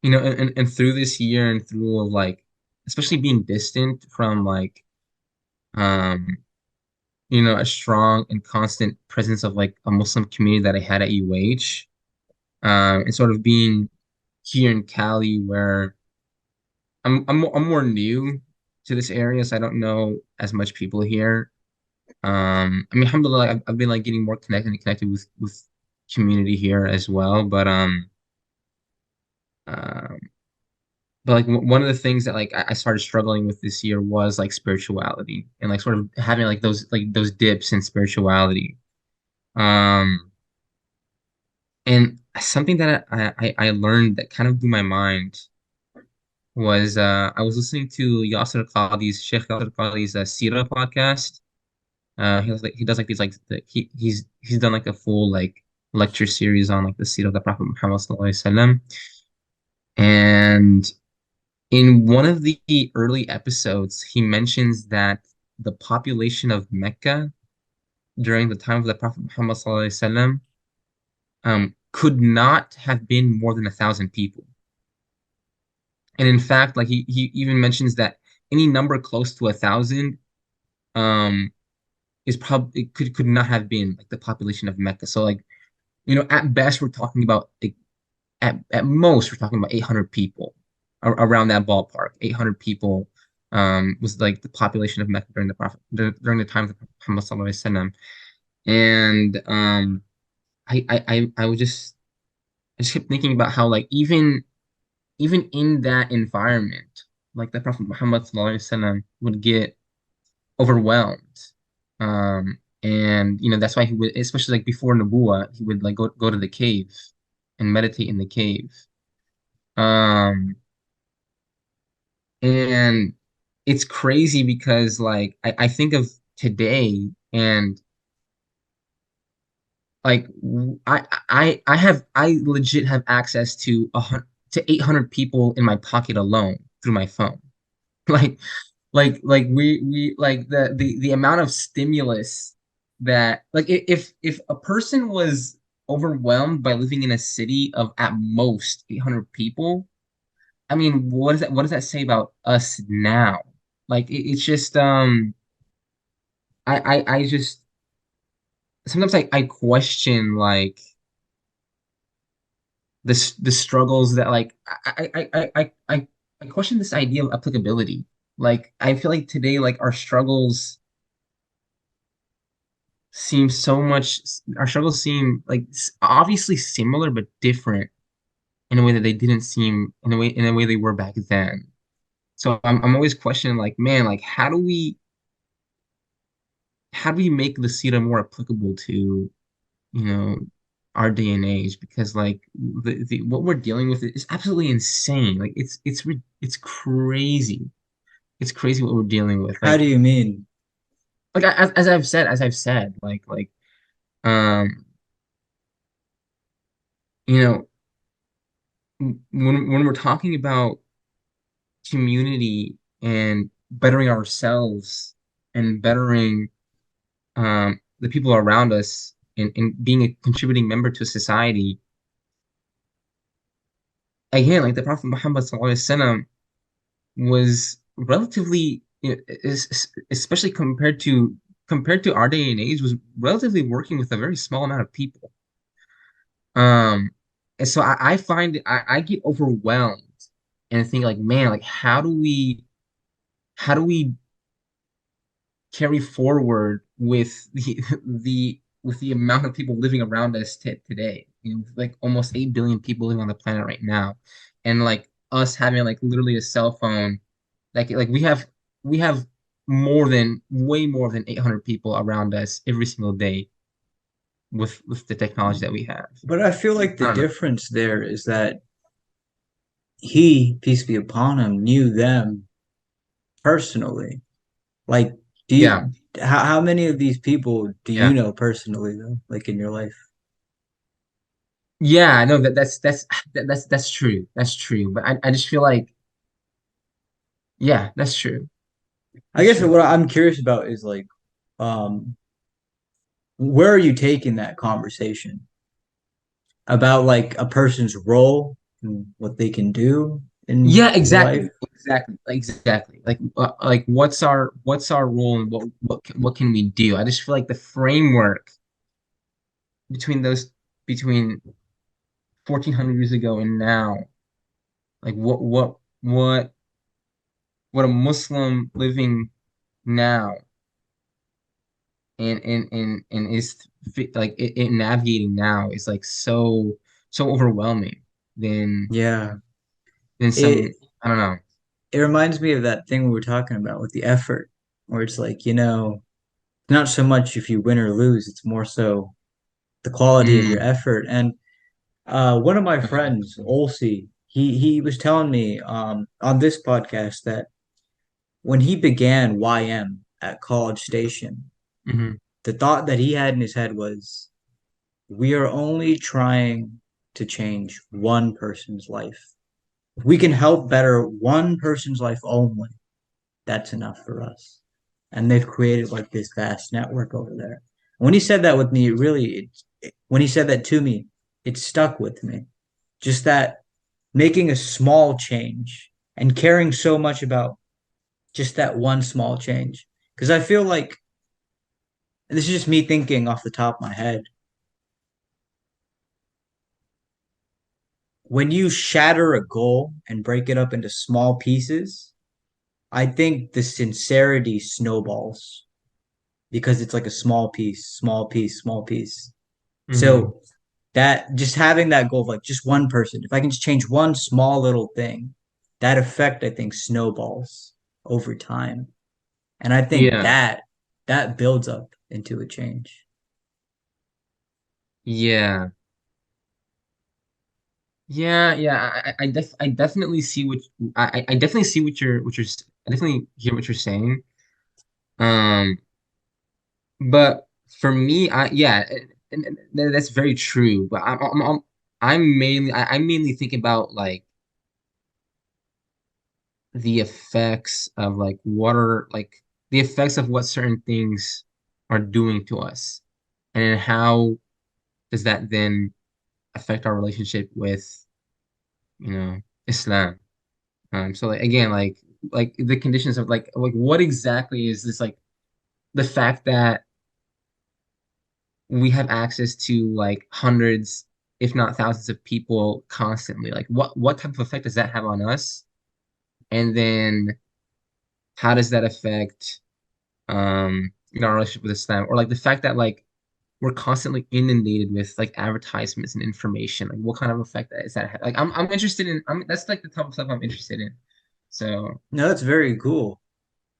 and through this year and through like especially being distant from like um a strong and constant presence of like a Muslim community that I had at UH, and sort of being here in Cali where I'm more new to this area, so I don't know as much people here. I mean, alhamdulillah, I've been like getting more connected with community here as well, um, but like one of the things that like I started struggling with this year was like spirituality and like sort of having like those dips in spirituality. Um, and something that I learned that kind of blew my mind was I was listening to Sheikh Yasser Qadhi's Sira podcast. He does like these like he's done like a full like lecture series on like the seerah of the Prophet Muhammad sallallahu alaihi wasallam. And in one of the early episodes, he mentions that the population of Mecca during the time of the Prophet Muhammad sallallahu alaihi wasallam could not have been more than 1,000 people. And in fact, like he even mentions that any number close to 1,000 um is probably could not have been like the population of Mecca. So like at best we're talking about like, at most we're talking about 800 people around that ballpark. 800 people was like the population of Mecca during the time of the Prophet Muhammad Sallallahu Alaihi Wasallam. And I just kept thinking about how like even in that environment, like the Prophet Muhammad Sallallahu Alaihi Wasallam would get overwhelmed. And that's why he would, especially like before Nubuwa, he would like go to the cave and meditate in the cave. Um, and it's crazy because like I think of today and like I legit have access to 800 people in my pocket alone through my phone. Like we like the amount of stimulus that like if a person was overwhelmed by living in a city of at most 800 people. I mean, what does that say about us now? Like it's just I just sometimes I question like the struggles that like I question this idea of applicability. Like I feel like today like our struggles seem like obviously similar but different in a way that they didn't seem in a way they were back then. So I'm always questioning like, man, like how do we make the CETA more applicable to, you know, our day and age? Because like the what we're dealing with is absolutely insane. Like it's crazy. It's crazy what we're dealing with. How do you mean? Like as I've said, um, you know, when we're talking about community and bettering ourselves and bettering the people around us and being a contributing member to society, again, like the Prophet Muhammad sallallahu alaihi wasallam was relatively, especially compared to our day and age, was relatively working with a very small amount of people. Um, and so I find I get overwhelmed and think like, man, like how do we carry forward with the amount of people living around us today? You know, like almost 8 billion people living on the planet right now, and like us having like literally a cell phone, like we have way more than 800 people around us every single day with the technology that we have. But I feel like I the don't know. difference there is that he, peace be upon him, knew them personally. Like, do Yeah, you, how many of these people do you yeah, know personally though, like in your life? yeah. I know that's true. That's true. But I just feel like, yeah, that's true. I That's guess true. what I'm curious about is like, um, where are you taking that conversation about like a person's role and what they can do in Yeah, your life? exactly. Like what's our role and what can we do? I just feel like the framework between those between 1400 years ago and now, like what a Muslim living now and is like navigating now is like so overwhelming than Yeah. than some, It I don't know. it reminds me of that thing we were talking about with the effort, where it's like, not so much if you win or lose, it's more so the quality of your Mm, effort. And one of my mhm, friends, Olsey, he was telling me on this podcast that when he began YM at College Station, mhm. the thought that he had in his head was, we are only trying to change one person's life. If we can help better one person's life only, that's enough for us. And they've created like this vast network over there. When he said that with me, when he said that to me, it stuck with me. Just that making a small change and caring so much about just that one small change. Because I feel like this is just me thinking off the top of my head. When you shatter a goal and break it up into small pieces, I think the sincerity snowballs because it's like a small piece, small piece, small piece. Mhm. So that just having that goal of like just one person, if I can just change one small little thing, that effect I think snowballs over time. And I think Yeah. that builds up into a change. Yeah. Yeah. I definitely see I definitely see I definitely hear what you're saying. Um, but for me, that's very true. But I mainly think about like the effects of the effects of what certain things are doing to us and how does that then affect our relationship with, you know, Islam? So like again, like the conditions of like what exactly is this like the fact that we have access to like hundreds, if not thousands of people constantly. Like what type of effect does that have on us? And then how does that affect our relationship with Islam? Or like the fact that like we're constantly inundated with like advertisements and information. Like what kind of effect is that like I'm interested in that's like the type of stuff I'm interested in. So No, that's very cool.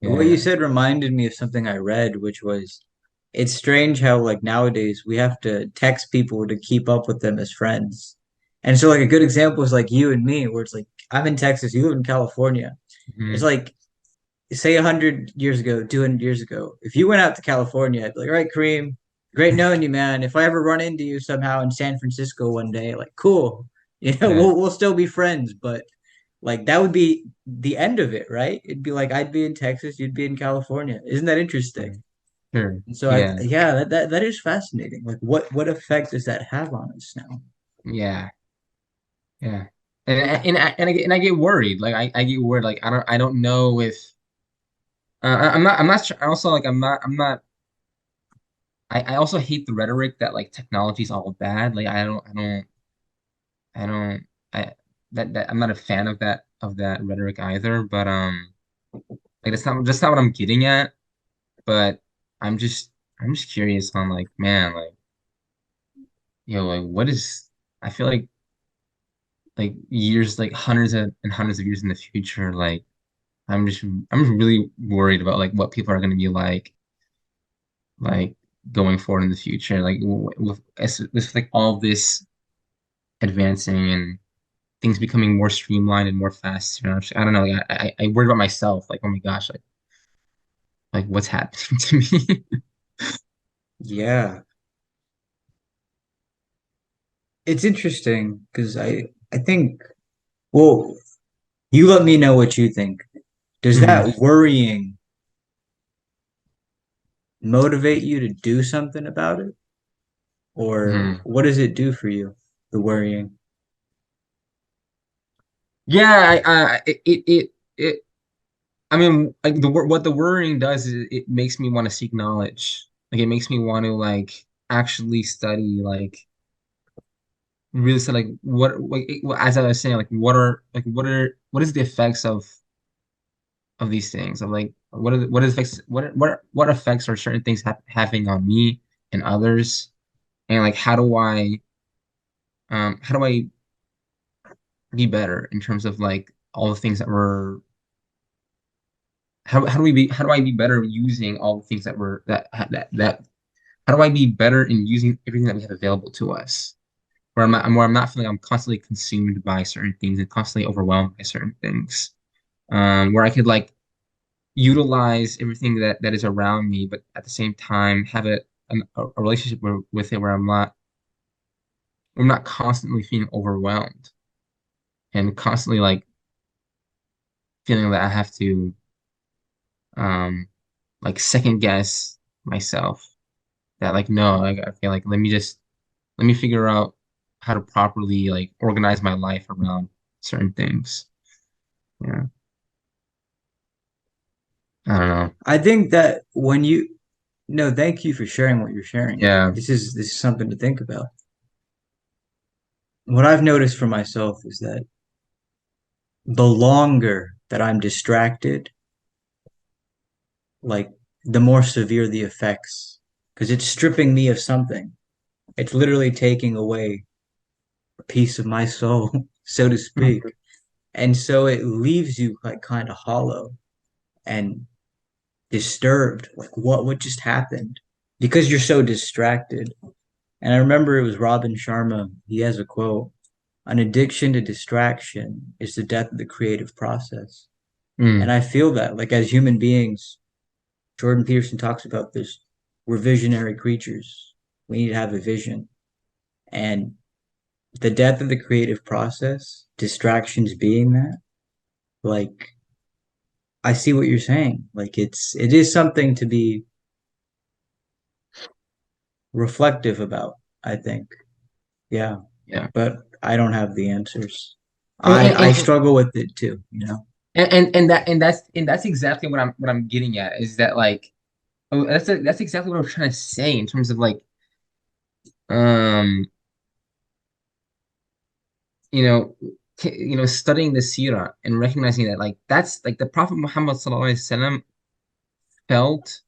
What you yeah. said reminded me of something I read, which was it's strange how like nowadays we have to text people to keep up with them as friends. And so like a good example is like you and me, where it's like I'm in Texas, you live in California. It's Mhm. like say 100 years ago, 200 years ago, if you went out to California, I'd be like, all right, Kareem, great knowing you, man. If I ever run into you somehow in San Francisco one day, like cool, Yeah. we'll still be friends, but like that would be the end of it, right? It'd be like I'd be in Texas, you'd be in California. Isn't that interesting? Sure. Sure. And so Yeah. yeah, that is fascinating. Like what effect does that have on us now? Yeah. Yeah. And I get worried. Like I get worried. Like I don't know if I'm not sure. Also like I'm not I also hate the rhetoric that like technology is all bad. Like I don't I that I'm not a fan of that rhetoric either. But like that's not what I'm getting at. But I'm just I'm just curious on like man like like what is I feel like years like hundreds and hundreds of years in the future like I'm just really worried about like what people are going to be like going forward in the future like with like all this advancing and things becoming more streamlined and more fast. I don't know. Like, I worry about myself. Like, oh my gosh, like what's happening to me? Yeah. It's interesting because I think well, you let me know what you think. Does hmm that worrying motivate you to do something about it? Or hmm what does it do for you, the worrying? Yeah, it. I mean, like what the worrying does is it makes me want to seek knowledge. Like, it makes me want to like actually study. Like, really say like as I was saying, like what is the effects of these things of like what are the effects what effects are certain things having on me and others and like how do I be better in terms of like all the things that we're how do I be better using all the things that we're that how do I be better in using everything that we have available to us where I'm not feeling I'm constantly consumed by certain things and constantly overwhelmed by certain things where I could like utilize everything that is around me, but at the same time have a relationship with it where I'm not constantly feeling overwhelmed and constantly like feeling that I have to um like second guess myself. That like no, like okay, like let me figure out how to properly like organize my life around certain things. Yeah, I don't know. I think that when you no, thank you for sharing what you're sharing. Yeah. This is something to think about. What I've noticed for myself is that the longer that I'm distracted, like the more severe the effects, because it's stripping me of something. It's literally taking away a piece of my soul, so to speak. And so it leaves you like kind of hollow and disturbed. Like what just happened? Because you're so distracted. And I remember it was Robin Sharma. He has a quote: "An addiction to distraction is the death of the creative process." And Mm, I feel that, like as human beings, Jordan Peterson talks about this. We're visionary creatures. We need to have a vision. And the death of the creative process, distractions being that, like I see what you're saying. Like it is something to be reflective about. I think. Yeah, Yeah. but I don't have the answers. And I struggle with it too, you know. and that's exactly what I'm getting at is that like that's exactly what I'm trying to say in terms of like um you know studying the seerah and recognizing that like that's like the Prophet Muhammad sallallahu alaihi wasallam felt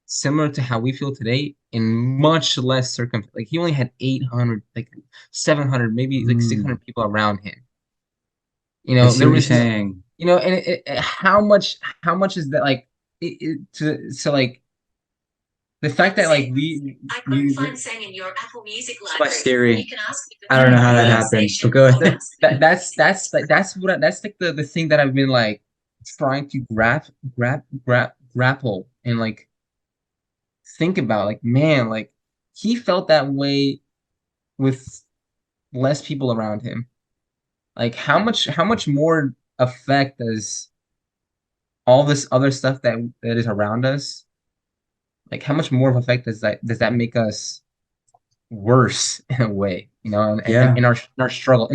similar to how we feel today in much less like he only had 800 like 700 maybe like Mm, 600 people around him. I see There what you're was this, saying. and how much is that like to like the fact that like we It's my theory. I don't know how that yeah happened, but go ahead. that's like the thing that I've been like trying to grapple and like think about like man like he felt that way with less people around him. Like how much more effect does all this other stuff that is around us, like how much more of effect does that make us worse in a way, and Yeah. in our struggle to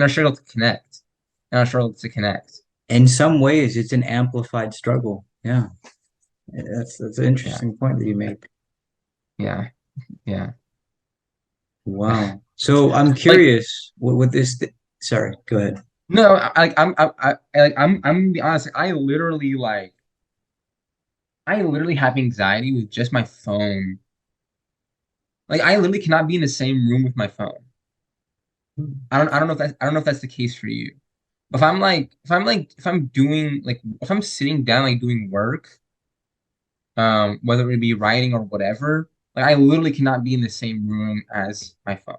connect, In some ways, it's an amplified struggle. Yeah. That's an yeah, interesting point that you make. yeah, yeah. Wow. So I'm Like curious with this. Sorry, go ahead. no, I'm gonna be honest. I literally have anxiety with just my phone. Like I literally cannot be in the same room with my phone. I don't know if that's the case for you. If I'm sitting down like doing work, whether it be writing or whatever, like I literally cannot be in the same room as my phone.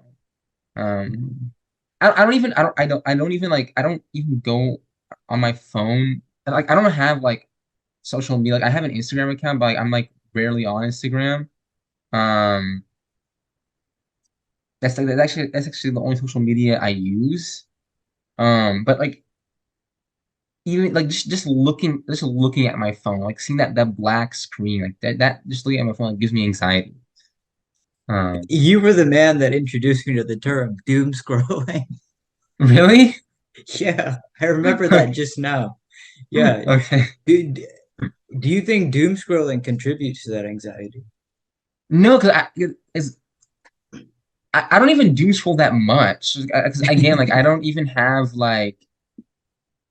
Um, Mm. I don't even go on my phone. Like I don't have like social media. Like I have an Instagram account, but like, I'm like rarely on Instagram. Um, that's actually the only social media I use. But like even like just looking at my phone, like seeing that black screen, like that just looking at my phone like gives me anxiety. Um, You were the man that introduced me to the term doom scrolling. really? Yeah, I remember that just now. Yeah. Okay. Do, do you think doom scrolling contributes to that anxiety? No, because I don't even doom scroll that much. Because again, like I don't even have like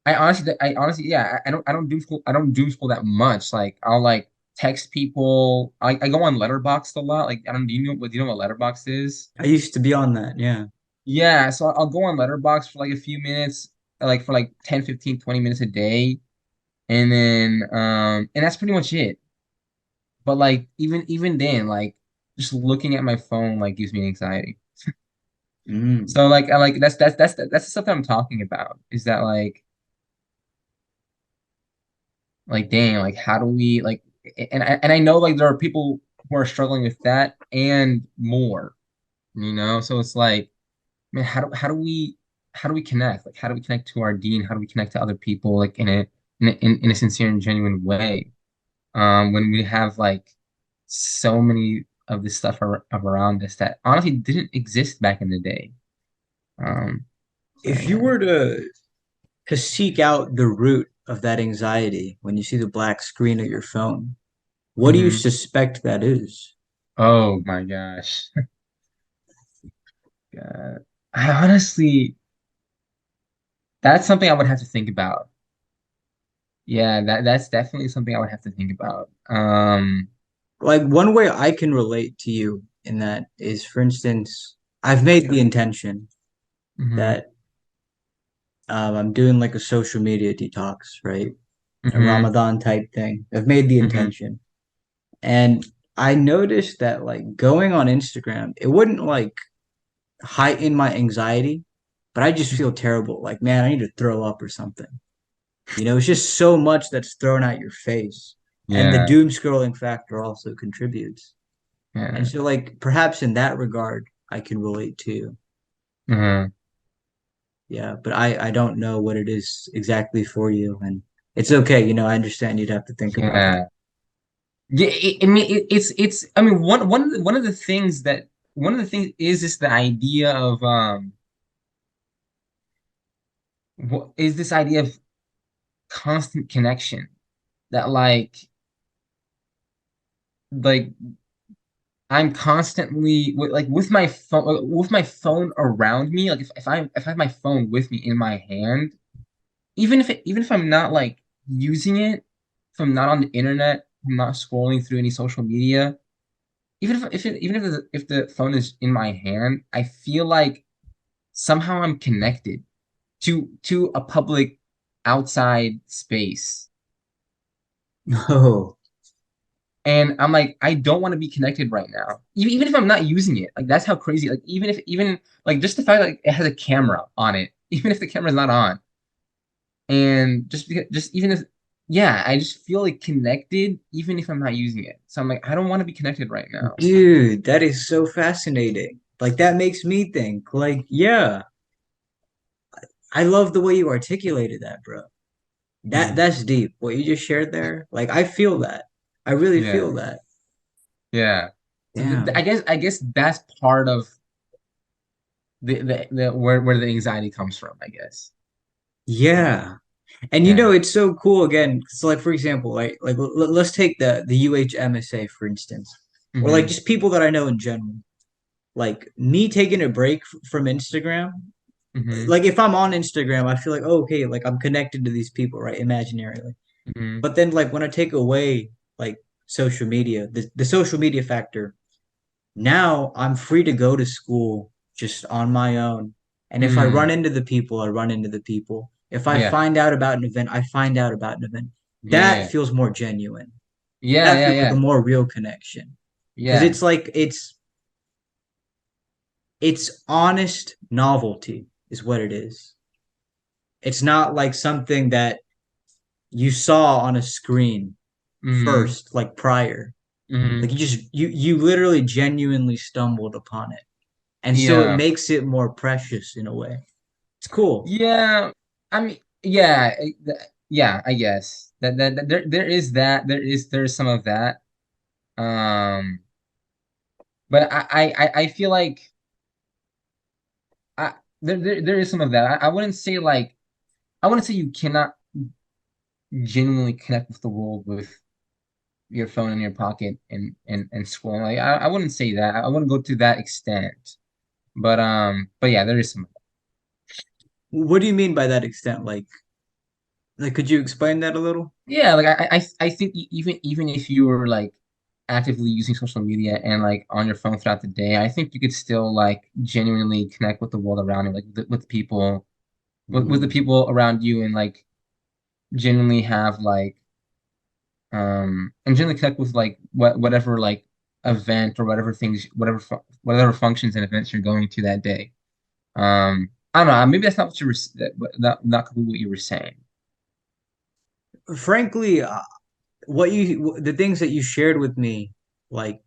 yeah, I don't doom scroll that much. Like I'll like text people. I go on Letterboxd a lot. Like I don't do you know what Letterboxd is? I used to be on that. Yeah. Yeah, so I'll go on Letterboxd for like a few minutes, like for like 10, 15, 20 minutes a day. And that's pretty much it. But like even then, like just looking at my phone like gives me anxiety. Mm. So like I like that's the stuff that I'm talking about. Is that like dang, like how do we like and I know like there are people who are struggling with that and more, So it's like, man, how do we connect? Like how do we connect to our dean? How do we connect to other people like in a sincere and genuine way? When we have like so many of this stuff around us that honestly didn't exist back in the day. So If you yeah. were to seek out the root of that anxiety when you see the black screen of your phone, what do you Hmm. suspect that is? Oh my gosh. God. I honestly, that's something I would have to think about. Yeah, that's definitely something I would have to think about. Like one way I can relate to you in that is, for instance, I've made the intention Hmm. that I'm doing like a social media detox, right? A Hmm. Ramadan type thing. I've made the Hmm. intention. And I noticed that like going on Instagram, it wouldn't like heighten my anxiety, but I just feel terrible. Like, man, I need to throw up or something. It's just so much that's thrown at your face. And the Yeah. doom scrolling factor also contributes. And Yeah. so, like, perhaps in that regard, I can relate to. Hmm. Yeah, but I don't know what it is exactly for you. And it's okay. I understand you'd have to think about it. Yeah. Yeah. I mean, it's. I mean, one of the things that one of the things is this the idea of what is this idea of constant connection that like I'm constantly with my phone around me. Like if I have my phone with me in my hand, even if I'm not like using it, if I'm not on the internet, I'm not scrolling through any social media, even if the phone is in my hand, I feel like somehow I'm connected to a public outside space. Oh, And I'm like, I don't want to be connected right now. Even if I'm not using it. Like that's how crazy. Like even like just the fact that like, it has a camera on it, even if the camera's not on. And just even if yeah, I just feel like connected even if I'm not using it. So I'm like, I don't want to be connected right now. dude, that is so fascinating. Like that makes me think, like, yeah, I love the way you articulated that, bro. Mhm. That's deep. What you just shared there. Like I feel that. I really Yeah. feel that. Yeah. So Damn. I guess that's part of the where the anxiety comes from, I guess. Yeah. And you Yeah. know, it's so cool again. So like for example, like let's take the UHMSA for instance, or like Hmm. just people that I know in general. Like me taking a break from Instagram. Hmm. Like if I'm on Instagram, I feel like oh, okay, like I'm connected to these people, right, imaginarily. Hmm. But then like when I take away like social media, the social media factor, now I'm free to go to school just on my own. And if I run Mm. into the people, I run into the people. If I Yeah. find out about an event, I find out about an event. That Yeah. feels more genuine. Yeah. That Yeah. feels like a Yeah. more real connection. Because Yeah. it's like it's honest novelty is what it is. It's not like something that you saw on a screen Hmm. first, like prior. Like Hmm. you literally genuinely stumbled upon it. And so it Yeah. makes it more precious in a way. It's cool. Yeah. I mean, yeah. Yeah, I guess there is that there's some of that. Um, but I feel like there is some of that. I wouldn't say like I wouldn't say you cannot genuinely connect with the world with your phone in your pocket and scroll. Like I wouldn't say that. I wouldn't go to that extent. But yeah, there is some. What do you mean by that extent? Like could you explain that a little? Yeah, like I think even if you were like actively using social media and like on your phone throughout the day, I think you could still like genuinely connect with the world around you, like with people with the Mm. people around you, and like genuinely have like and generally connect with like whatever like event or whatever things whatever functions and events you're going to that day. I don't know. Maybe that's not what you were not completely what you were saying. Frankly, what you the things that you shared with me, like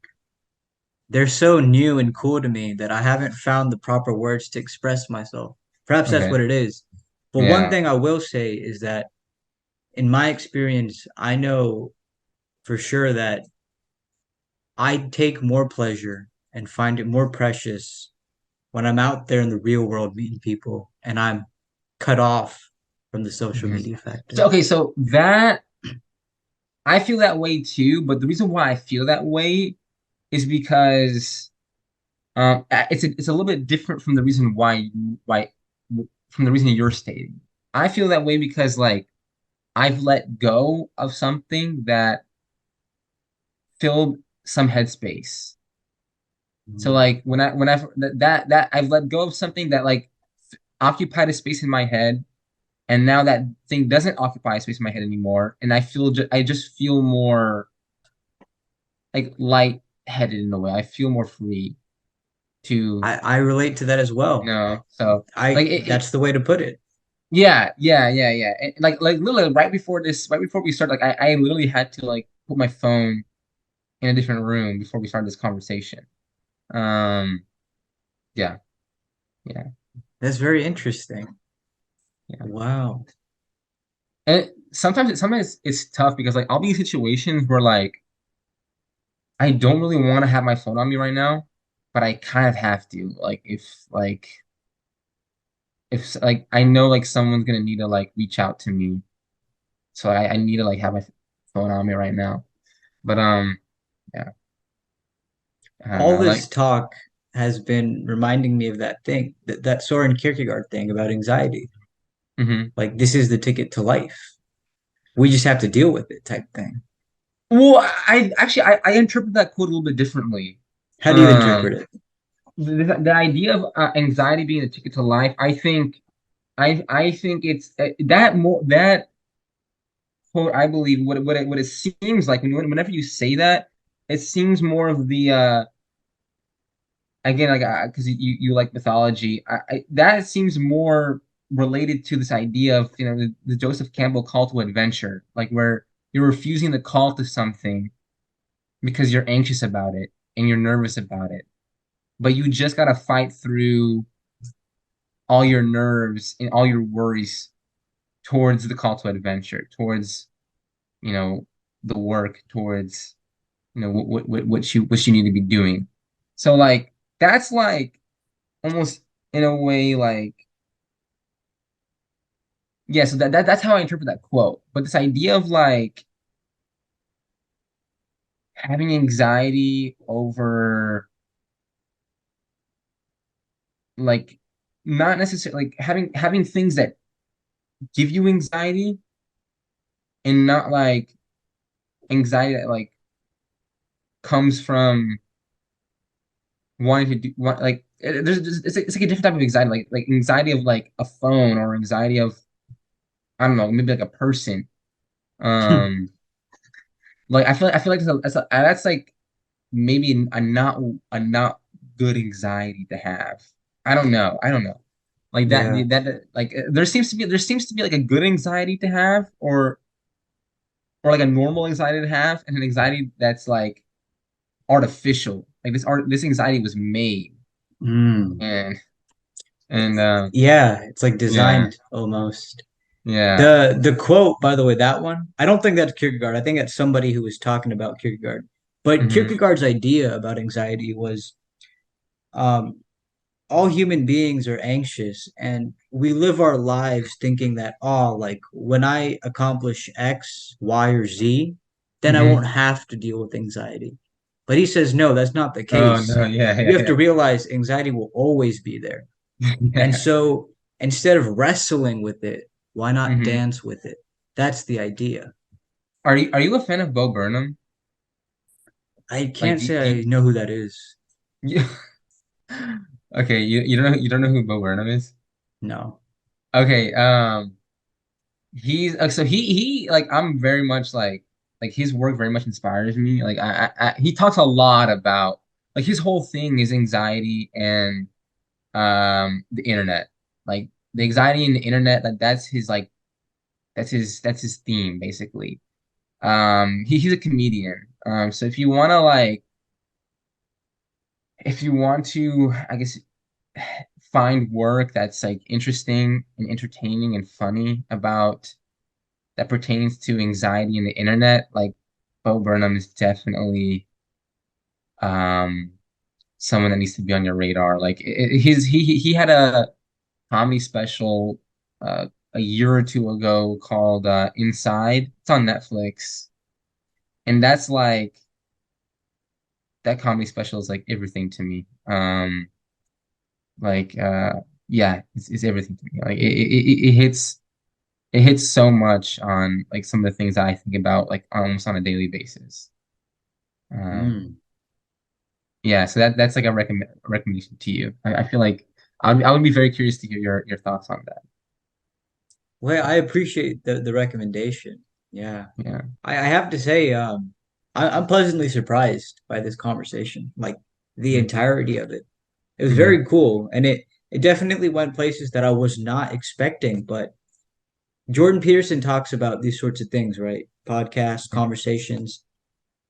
they're so new and cool to me that I haven't found the proper words to express myself. Perhaps that's Okay. what it is. But one Yeah. thing I will say is that in my experience, I know for sure that I take more pleasure and find it more precious when I'm out there in the real world meeting people and I'm cut off from the social Mhm. media So factor. okay, so that I feel that way too, but the reason why I feel that way is because it's a little bit different from the reason why from the reason you're stating. I feel that way because like I've let go of something that filled some headspace. So Mm. like when that I've let go of something that like occupied a space in my head, and now that thing doesn't occupy a space in my head anymore, and I just feel more like light-headed in a way. I feel more free to, I relate to that as well. so like I it that's the way to put it. yeah, yeah, yeah, yeah. And, like literally right before we started, like I literally had to like put my phone in a different room before we started this conversation. Um, yeah, yeah, That's very interesting. yeah. Wow. And sometimes it's tough because like I'll be in situations where like I don't really want to have my phone on me right now, but I kind of have to. If like I know like someone's gonna need to like reach out to me, so I need to like have my phone on me right now. But yeah, I don't All know. this Like, talk has been reminding me of that thing, that Soren Kierkegaard thing about anxiety. hmm. Like this is the ticket to life. We just have to deal with it type thing. Well, I actually I interpret that quote a little bit differently. How do you Um, interpret it? the idea of anxiety being the ticket to life, I think it's that quote. I believe what it seems like whenever you say that, it seems more of the again like because you like mythology. That seems more related to this idea of the Joseph Campbell call to adventure, like where you're refusing the call to something because you're anxious about it and you're nervous about it, but you just gotta fight through all your nerves and all your worries towards the call to adventure, towards you know the work, towards what you need to be doing. So like that's like almost in a way like yeah. So that's how I interpret that quote. But this idea of like having anxiety over like not necessarily like having things that give you anxiety and not like anxiety that like comes from wanting to do what like it's like a different type of anxiety like anxiety of like a phone or anxiety of I don't know maybe like a person um like I feel like that's like maybe a not good anxiety to have. I don't know like Yeah. that like there seems to be like a good anxiety to have or like a normal anxiety to have and an anxiety that's like artificial. Like this anxiety was made Mm. and and Yeah, it's like yeah, designed almost. yeah. The quote, by the way, that one, I don't think that's Kierkegaard. I think that's somebody who was talking about Kierkegaard. But Hmm. Kierkegaard's idea about anxiety was um, all human beings are anxious, and we live our lives thinking that, oh, like when I accomplish X, Y, or Z, then I won't Hmm. have to deal with anxiety. But he says, no, that's not the Oh case. no, yeah, You yeah, have to yeah. realize anxiety will always be there. And Yeah. so instead of wrestling with it, why not Hmm. dance with it? That's the idea. Are you a fan of Bo Burnham? I Like can't say I know who that is. you okay, you don't know who Bo Burnham is? No. Okay, he's so he like I'm very much like his work very much inspires me. Like he talks a lot about like his whole thing is anxiety and the internet. Like the anxiety in the internet, like that's his theme basically. He's a comedian. So if you want to, I guess, find work that's like interesting and entertaining and funny about that pertains to anxiety and the internet, like Bo Burnham is definitely um someone that needs to be on your radar. Like he had a comedy special a year or two ago called Inside. It's on Netflix. And that's like that comedy special is like everything to me. Like yeah, it's everything to me. Like it hits so much on like some of the things that I think about like almost on a daily basis. Um Mm. yeah, so that's like a recommendation to you. I feel like I would be very curious to hear your thoughts on that. Well, I appreciate the recommendation. Yeah. Yeah. I have to say, I'm pleasantly surprised by this conversation, like the Mm-hmm. entirety of it. It was Mm-hmm. very cool, and it definitely went places that I was not expecting. But Jordan Peterson talks about these sorts of things, right? Podcasts, conversations.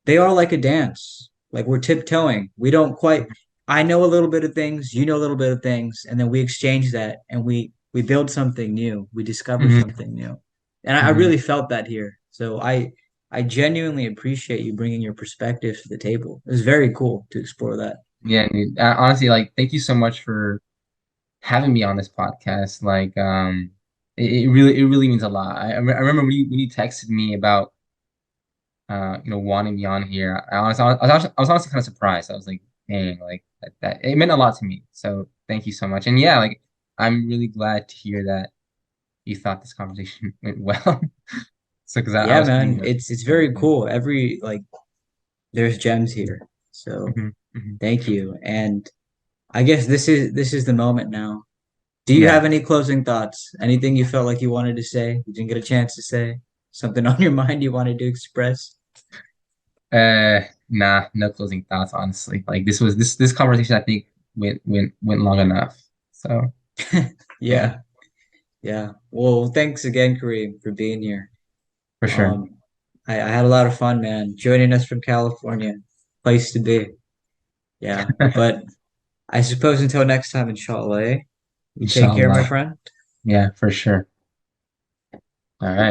They are like a dance. Like we're tiptoeing. We don't quite. I know a little bit of things. You know a little bit of things, and then we exchange that, and we build something new. We discover Mm-hmm. something new, and I Mm-hmm. really felt that here. So I genuinely appreciate you bringing your perspectives to the table. It was very cool to explore that. Yeah, dude. Honestly, like, thank you so much for having me on this podcast. Like, it really means a lot. I remember when you texted me about wanting me on here. I was honestly kind of surprised. I was like, dang, like that it meant a lot to me. So thank you so much. And yeah, like I'm really glad to hear that you thought this conversation went well. So because I Yeah, was pretty man, nervous it's and very everything. cool. Every like there's gems here. So Hmm. Hmm. thank you. And I guess this is the moment now. Do you Yeah. have any closing thoughts? Anything you felt like you wanted to say, you didn't get a chance to say? Something on your mind you wanted to express? Nah, no closing thoughts, honestly. Like this conversation I think went long enough. So yeah, Yeah, yeah. Well, thanks again, Kareem, for being here. for sure. Um, I had a lot of fun, man. Joining us from California, place to be. Yeah, but I suppose until next time, inshallah, eh? You take care, my Inshallah. friend. Yeah, for sure. All right.